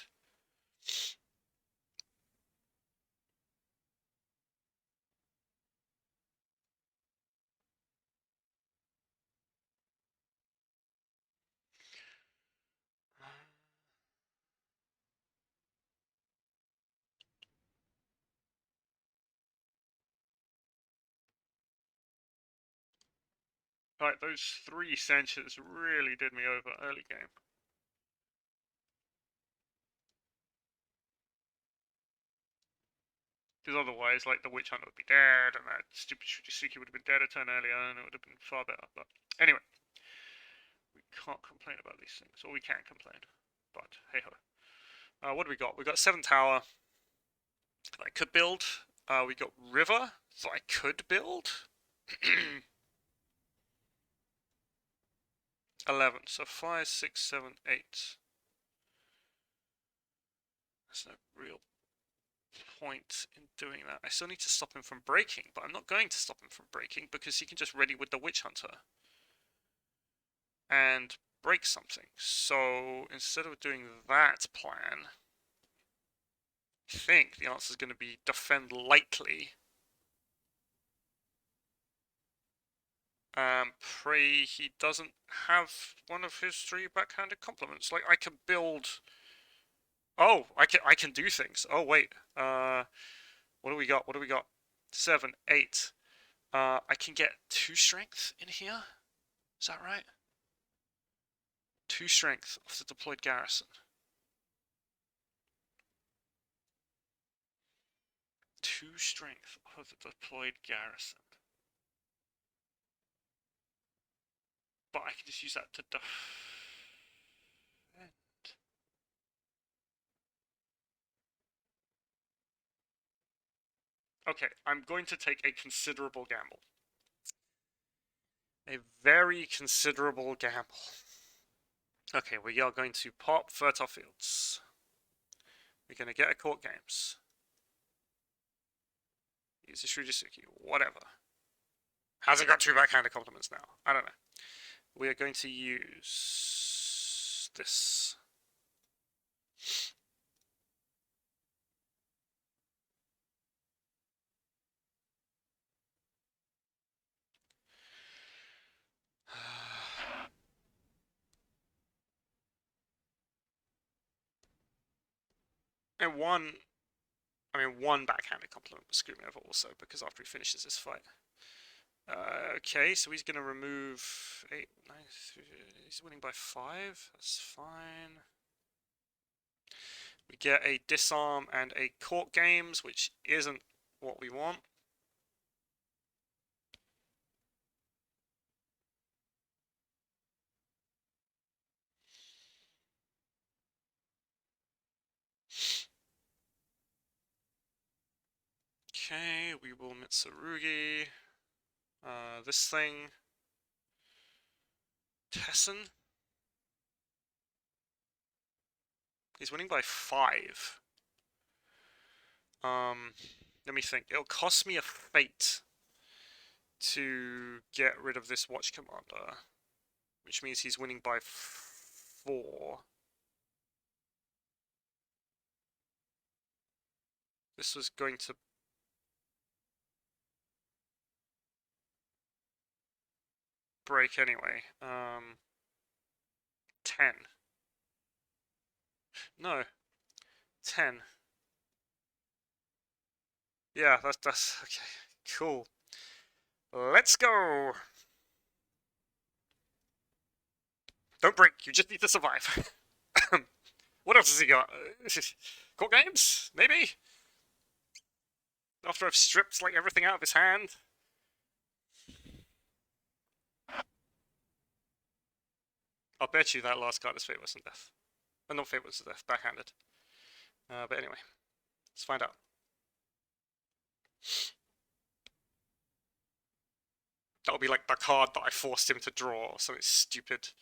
Right, those 3 censures really did me over early game. Because otherwise, like, the Witch Hunter would be dead, and that stupid Shujisuki would have been dead a turn earlier, and it would have been far better. But anyway, we can't complain about these things, or we can complain. But hey ho. What do we got? We got 7 tower that I could build. We got river that I could build. 11. So 5, 6, 7, 8. There's no real point in doing that. I still need to stop him from breaking, but I'm not going to stop him from breaking because he can just ready with the Witch Hunter and break something. So instead of doing that plan, I think the answer is going to be defend lightly. Pray he doesn't have one of his 3 backhanded compliments. Like, I can build... Oh, I can do things. Oh, wait. What do we got? What do we got? 7, 8. I can get 2 strength in here? Is that right? 2 strength off the deployed garrison. 2 strength off the deployed garrison. But I can just use that to defend. Okay, I'm going to take a considerable gamble. A very considerable gamble. Okay, we are going to pop Fertile Fields. We're going to get a Court Games. Use a Shujisuki, whatever. Has it got 2 backhanded compliments now? I don't know. We are going to use this. And one backhanded compliment will screw me over also, because after he finishes this fight. Okay, so he's going to remove 8, 9, he's winning by 5, that's fine. We get a disarm and a Court Games, which isn't what we want. Okay, we will Mitsurugi. This thing. Tessen. He's winning by 5. Let me think. It'll cost me a fate to get rid of this Watch Commander. which means he's winning by 4. This was going to break anyway. 10. No. 10. Yeah, that's okay. Cool. Let's go. Don't break. You just need to survive. What else has he got? Court games? Maybe? After I've stripped like everything out of his hand? I'll bet you that last card is Faithless and Death. Not Faithless and Death, backhanded. But anyway, let's find out. That'll be like the card that I forced him to draw, or something stupid.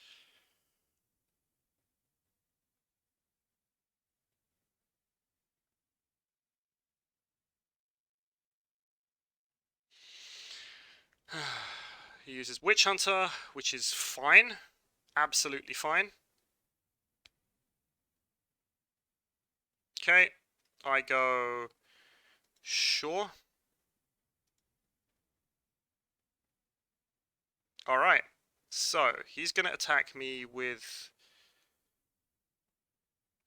He uses Witch Hunter, which is fine. Absolutely fine. Okay, I go... Sure. Alright, so he's going to attack me with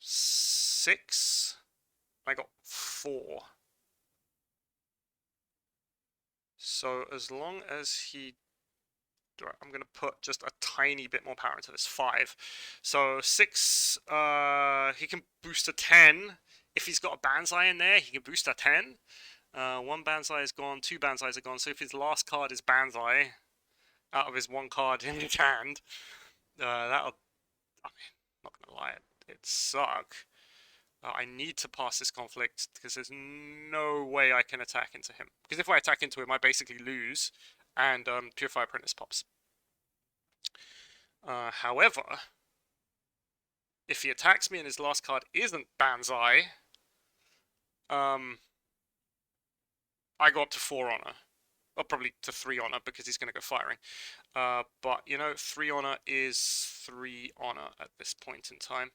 6. I got 4. So as long as he... I'm going to put just a tiny bit more power into this. 5. So 6, he can boost a 10. If he's got a Banzai in there, he can boost a 10. 1 Banzai is gone, 2 Banzais are gone. So if his last card is Banzai, out of his 1 card in his hand, that'll... I mean, not going to lie, it'd suck. I need to pass this conflict because there's no way I can attack into him. Because if I attack into him, I basically lose, and Purify Apprentice pops. However, if he attacks me and his last card isn't Banzai, I go up to 4 honor. Or probably to 3 honor because he's going to go firing. But, you know, 3 honor is 3 honor at this point in time.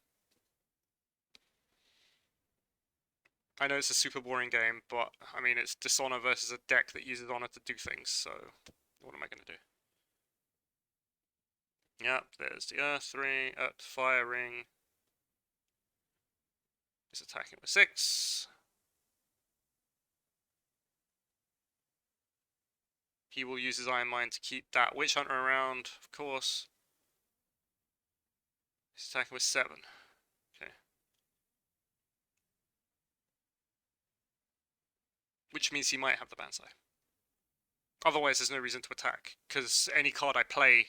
I know it's a super boring game, but, I mean, it's Dishonor versus a deck that uses honor to do things, so what am I going to do? Yep, there's the Earth Ring, Fire Ring. He's attacking with 6. He will use his Iron Mind to keep that Witch Hunter around, of course. He's attacking with 7. Okay. Which means he might have the Banzai. Otherwise, there's no reason to attack, because any card I play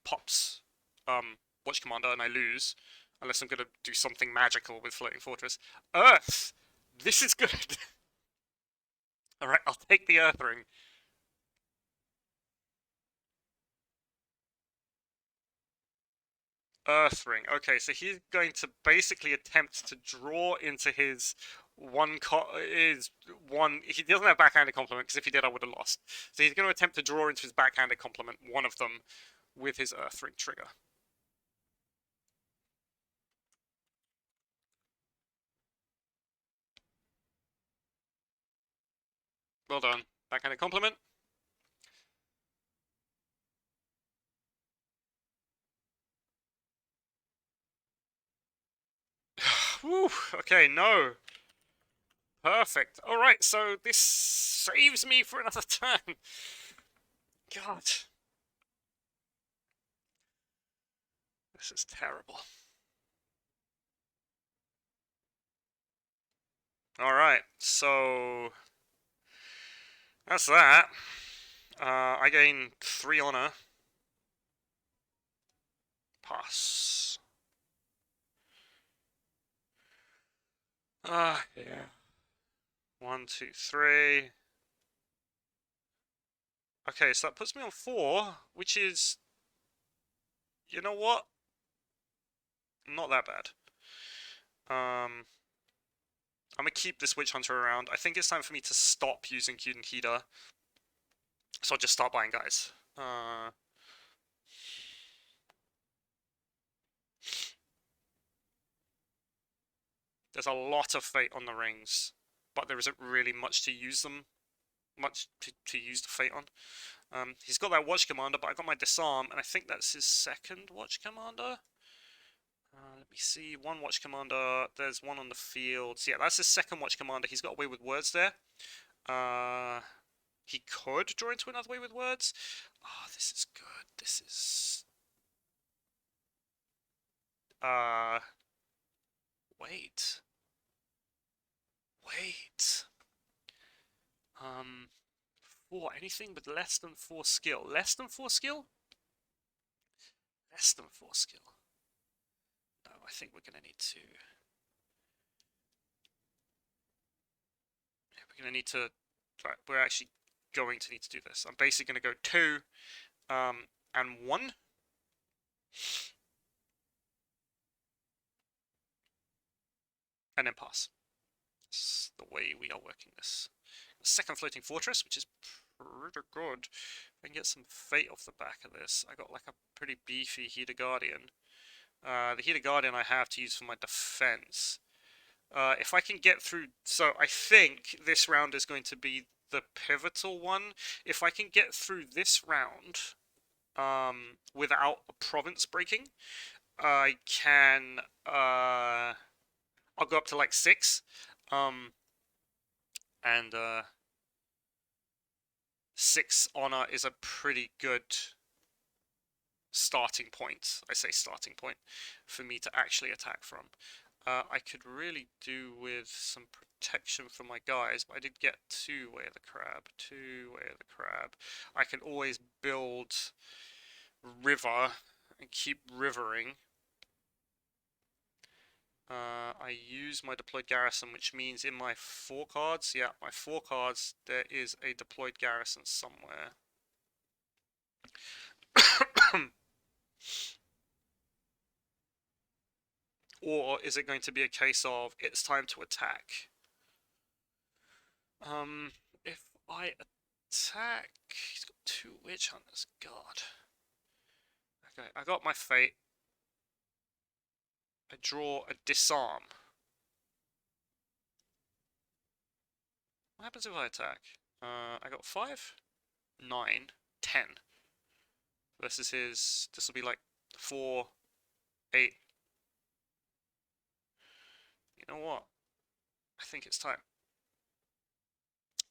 pops Watch Commander and I lose, unless I'm going to do something magical with Floating Fortress. Earth! This is good! Alright, I'll take the Earth Ring. Earth Ring. Okay, so he's going to basically attempt to draw into his he doesn't have backhanded complement, because if he did I would have lost. So he's going to attempt to draw into his backhanded complement, one of them, with his Earth Ring trigger. Well done. Backhanded compliment. Woo, okay, no. Perfect. Alright, so this saves me for another turn. God. This is terrible. Alright, so... that's that. I gain 3 honor. Pass. Yeah. 1, 2, 3. Okay, so that puts me on 4, which is... you know what? Not that bad. I'm gonna keep this Witch Hunter around. I think it's time for me to stop using Cute and Hida. So I'll just start buying guys. There's a lot of fate on the rings, but there isn't really much to use to use the fate on. He's got that watch commander, but I got my disarm, and I think that's his second watch commander. Let me see. One watch commander. There's one on the field. So yeah, that's his second watch commander. He's got away with words there. He could draw into another way with words. Oh, this is good. This is. Wait. Wait. 4. Anything with less than 4 skill. Less than 4 skill? Less than 4 skill. No, I think we're gonna need to. Yeah, we're gonna need to. Right, we're actually going to need to do this. I'm basically gonna go 2, and 1. And then pass. That's the way we are working this. Second floating fortress, which is pretty good. I can get some fate off the back of this. I got like a pretty beefy Hida Guardian. The Hida Guardian I have to use for my defense. If I can get through... So I think this round is going to be the pivotal one. If I can get through this round without a province breaking, I can... I'll go up to like 6. And 6 honor is a pretty good starting point. I say starting point for me to actually attack from. I could really do with some protection for my guys, but I did get 2 Way of the Crab. 2 Way of the Crab. I can always build river and keep rivering. I use my deployed garrison, which means in my 4 cards, yeah, my 4 cards, there is a deployed garrison somewhere. Or is it going to be a case of it's time to attack? If I attack, he's got 2 witch hunters. God. Okay, I got my fate. I draw a disarm. What happens if I attack? I got 5, 9, 10. Versus his. This will be like 4, 8. You know what? I think it's time.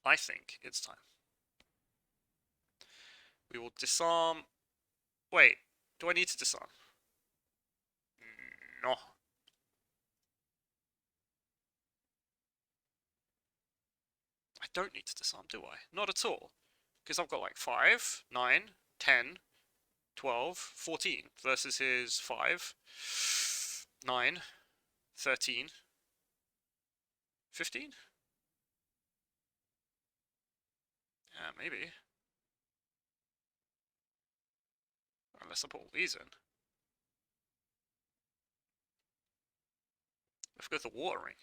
I think it's time. We will disarm. Wait, do I need to disarm? No. I don't need to disarm, do I? Not at all. Because I've got like 5, 9, 10, 12, 14 versus his 5, 9, 13, 15? Yeah, maybe. Unless I put all these in. Let's go to the water ring.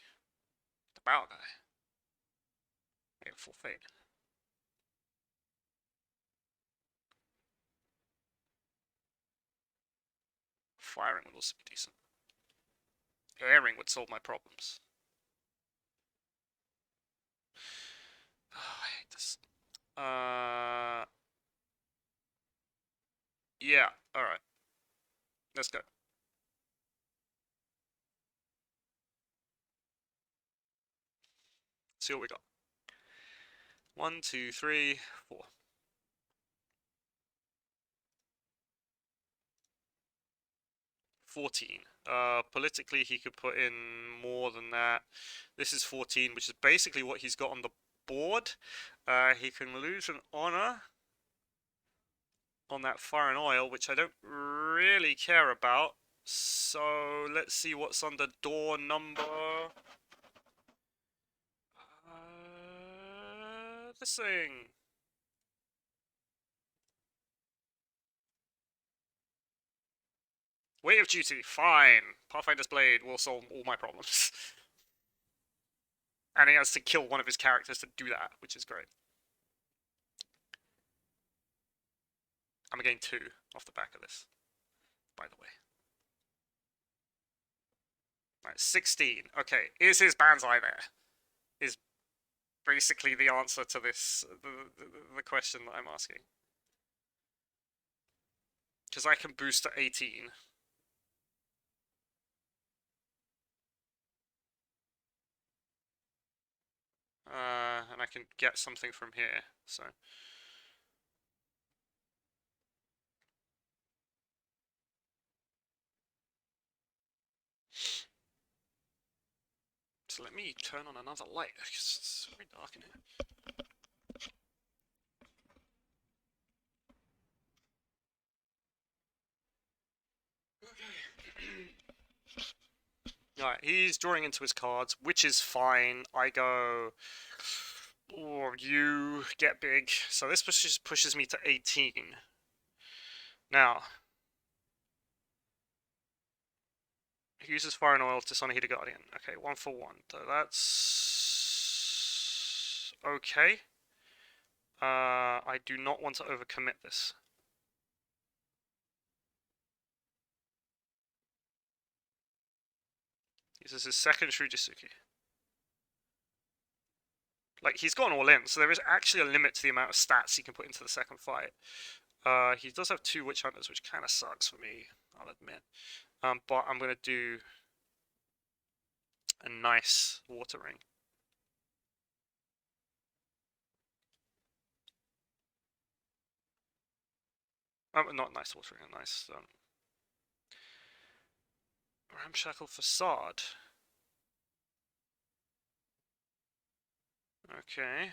The bow guy. I get 4 fate. Firing would also be decent. Airing would solve my problems. Oh, I hate this. Yeah, alright. Let's go. See what we got. 1, 2, 3, 4. 14. Politically, he could put in more than that. This is 14, which is basically what he's got on the board. He can lose an honor on that foreign oil, which I don't really care about. So let's see what's under door number. This thing. Weight of duty, fine. Pathfinder's Blade will solve all my problems. And he has to kill one of his characters to do that, which is great. I'm getting 2 off the back of this, by the way. Right, 16. Okay, is his Banzai there? Is basically the answer to this, the question that I'm asking. Because I can boost to 18. And I can get something from here, so... So let me turn on another light, because it's very dark in here. Alright, he's drawing into his cards, which is fine. I go... Oh, you get big. So this pushes me to 18. Now... He uses fire and oil to summon Hida Guardian. Okay, 1 for 1. So that's... okay. I do not want to overcommit this. Uses his second Shrujisuke. Like, he's gone all in, so there is actually a limit to the amount of stats he can put into the second fight. He does have 2 Witch Hunters, which kind of sucks for me, I'll admit. But I'm going to do a nice Water Ring. Not nice Water Ring, a nice Ramshackle Facade. Okay.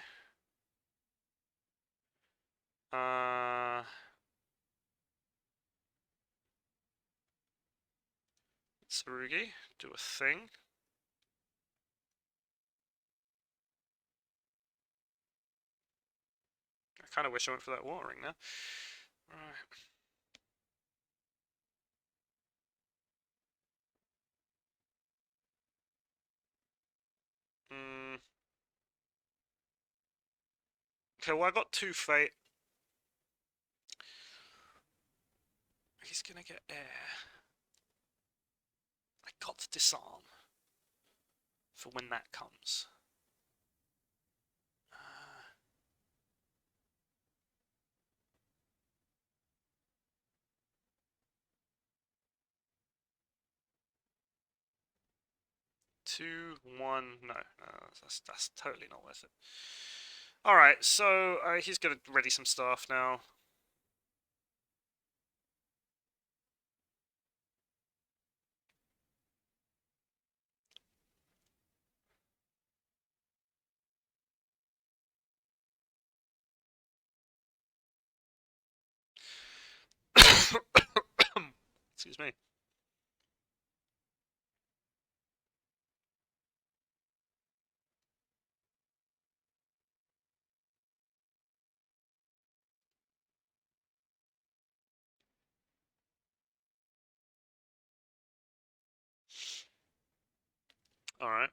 Tsurugi, do a thing. I kind of wish I went for that Water Ring now. Right. Okay, well I got 2 Fate. He's gonna get air. I got to disarm for when that comes. 2, 1, no, that's totally not worth it. Alright, so he's gonna ready some stuff now. Excuse me. Alright.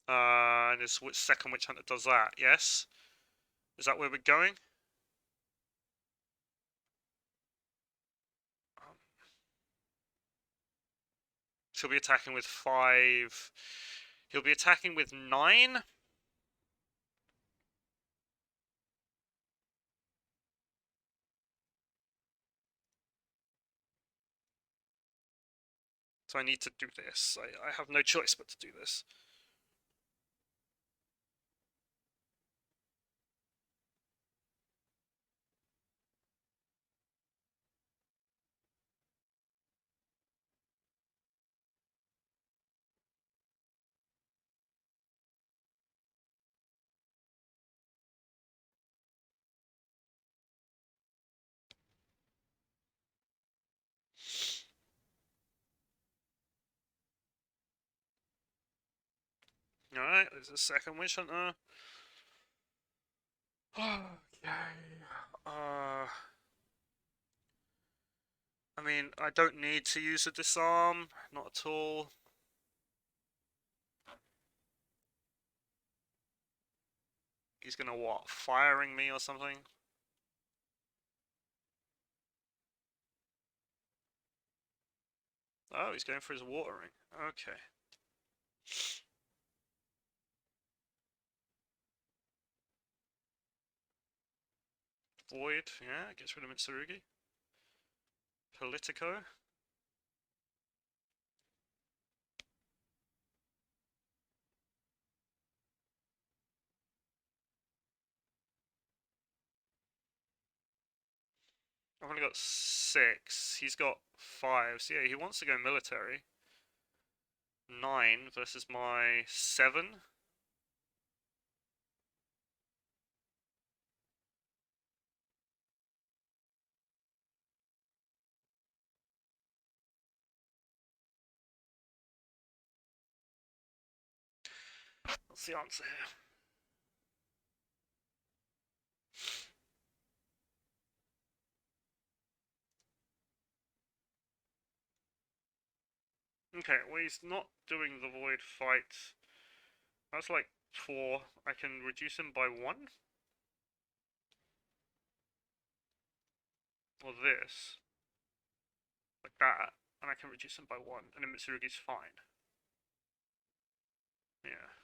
And his second Witch Hunter does that, yes? Is that where we're going? She'll be attacking with 5. He'll be attacking with 9. So I need to do this. I have no choice but to do this. Alright, there's a second Witch Hunter. Okay. I mean, I don't need to use a disarm, not at all. He's gonna what? Firing me or something? Oh, he's going for his Water Ring. Okay. Void, yeah, gets rid of Mitsurugi. Politico. I've only got 6. He's got 5. So yeah, he wants to go military. 9 versus my 7. What's the answer here? Okay, well he's not doing the void fight. That's like 4. I can reduce him by 1. Or this. Like that. And I can reduce him by 1. And then Mitsurugi's fine. Yeah.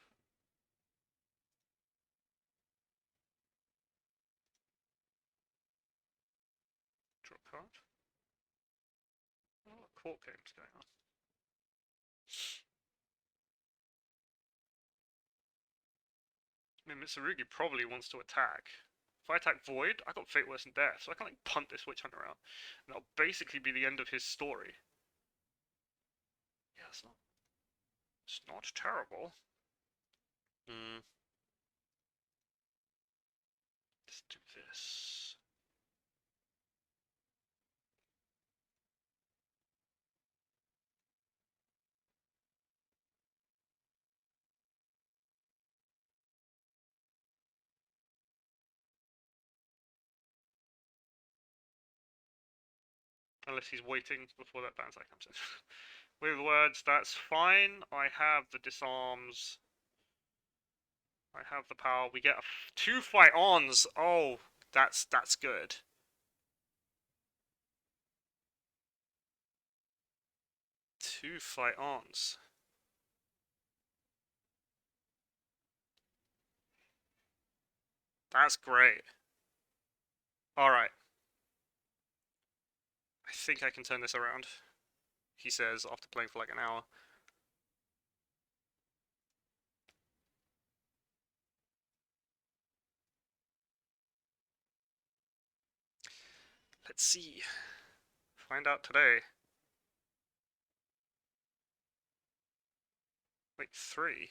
Draw a card. Oh, court game's going on. I mean, Mitsurugi probably wants to attack. If I attack Void, I got Fate Worse than Death, so I can like punt this Witch Hunter out. And that'll basically be the end of his story. Yeah, it's not terrible. Let's do this. Unless he's waiting before that Banzai comes in. With words, that's fine. I have the disarms. I have the power. We get 2 fight-ons. Oh, that's good. 2 fight-ons. That's great. Alright. I think I can turn this around, he says after playing for like an hour. Let's see. Find out today. Wait, 3?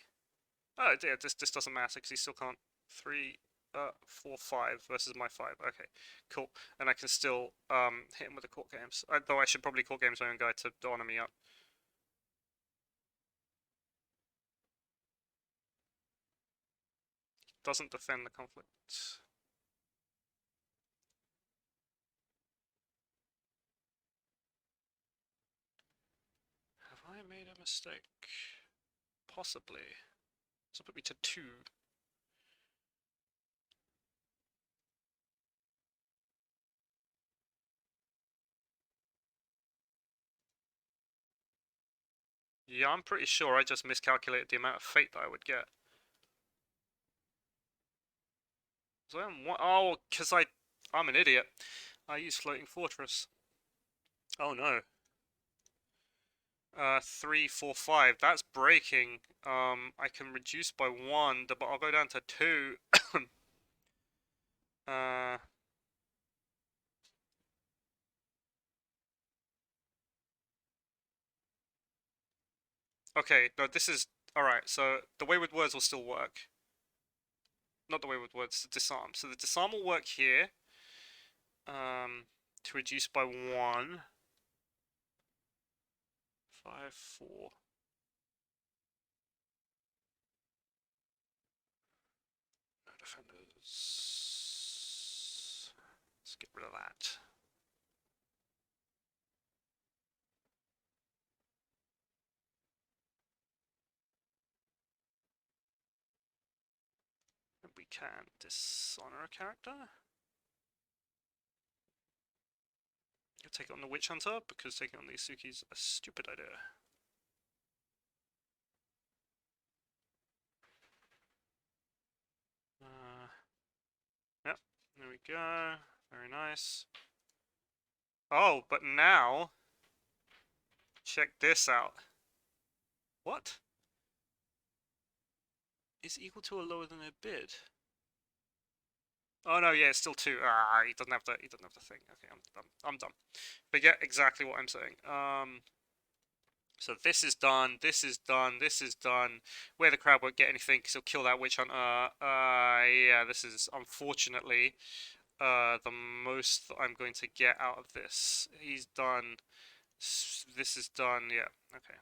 Oh, yeah, this doesn't matter because he still can't. 3, 4, 5 versus my 5. Okay, cool. And I can still hit him with the court games. Though I should probably court games my own guy to honor me up. Doesn't defend the conflict. Have I made a mistake? Possibly. So put me to 2. Yeah, I'm pretty sure I just miscalculated the amount of fate that I would get. So oh, because I'm an idiot. I use Floating Fortress. Oh no. 3, 4, 5. That's breaking. I can reduce by 1, but I'll go down to 2. uh... Okay, no, this is... Alright, so the Wayward Words will still work. Not the Wayward Words, the Disarm. So the Disarm will work here. To reduce by 1. 5, 4. No defenders. Let's get rid of that. And we can dishonor a character. You'll take it on the Witch Hunter, because taking on the Isuki's a stupid idea. go. Very nice. Oh, but now, check this out. What? Is equal to or lower than a bid? Oh no, yeah, it's still 2. Ah, he doesn't have the thing. Okay, I'm done. I'm done. But yeah, exactly what I'm saying. So this is done, this is done, this is done. Where the crowd won't get anything because he'll kill that witch hunter. Yeah, this is unfortunately the most that I'm going to get out of this. He's done. This is done. Yeah. Okay.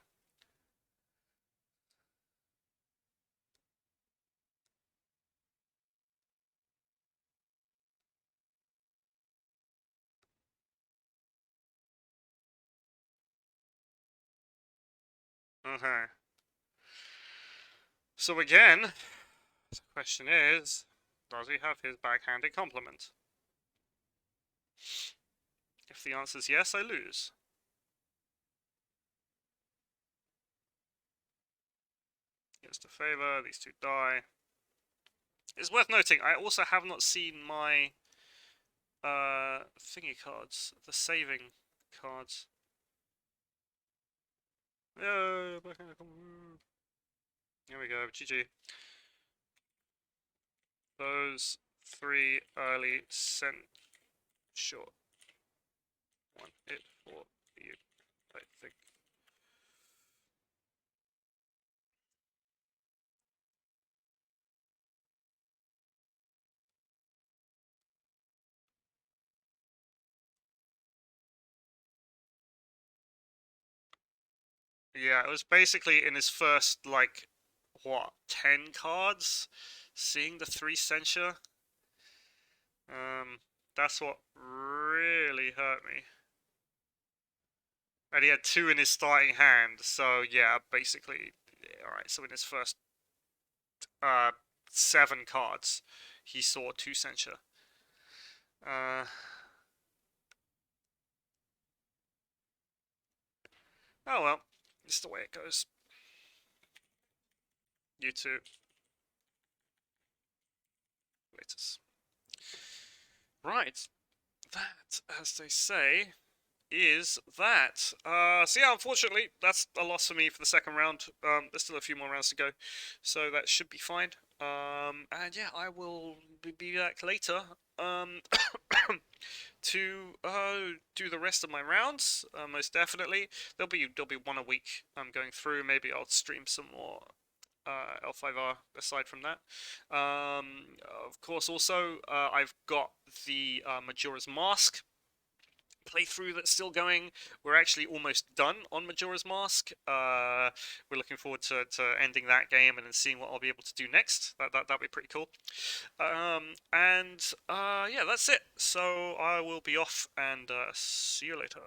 Okay. So again, the question is, does he have his backhanded compliment? If the answer is yes, I lose. Gets to favor, these two die. It's worth noting, I also have not seen my thingy cards, the saving cards. Yeah, backhanded compliment. Here we go, GG. Those 3 early sent short. One hit for you, I think. Yeah, it was basically in his first, like, what, 10 cards? Seeing the 3 censure. That's what really hurt me. And he had 2 in his starting hand, so yeah, basically, alright, so in his first 7 cards, he saw 2 censure. Oh well, it's the way it goes. You too. Latest. Right. That, as they say, is that. So yeah, unfortunately, that's a loss for me for the second round. There's still a few more rounds to go, so that should be fine. And yeah, I will be back later. To do the rest of my rounds. Most definitely, there'll be one a week. I'm going through. Maybe I'll stream some more L5R aside from that. Of course, also, I've got the Majora's Mask playthrough that's still going. We're actually almost done on Majora's Mask. We're looking forward to ending that game and then seeing what I'll be able to do next. That'd be pretty cool. And yeah, that's it. So I will be off and see you later.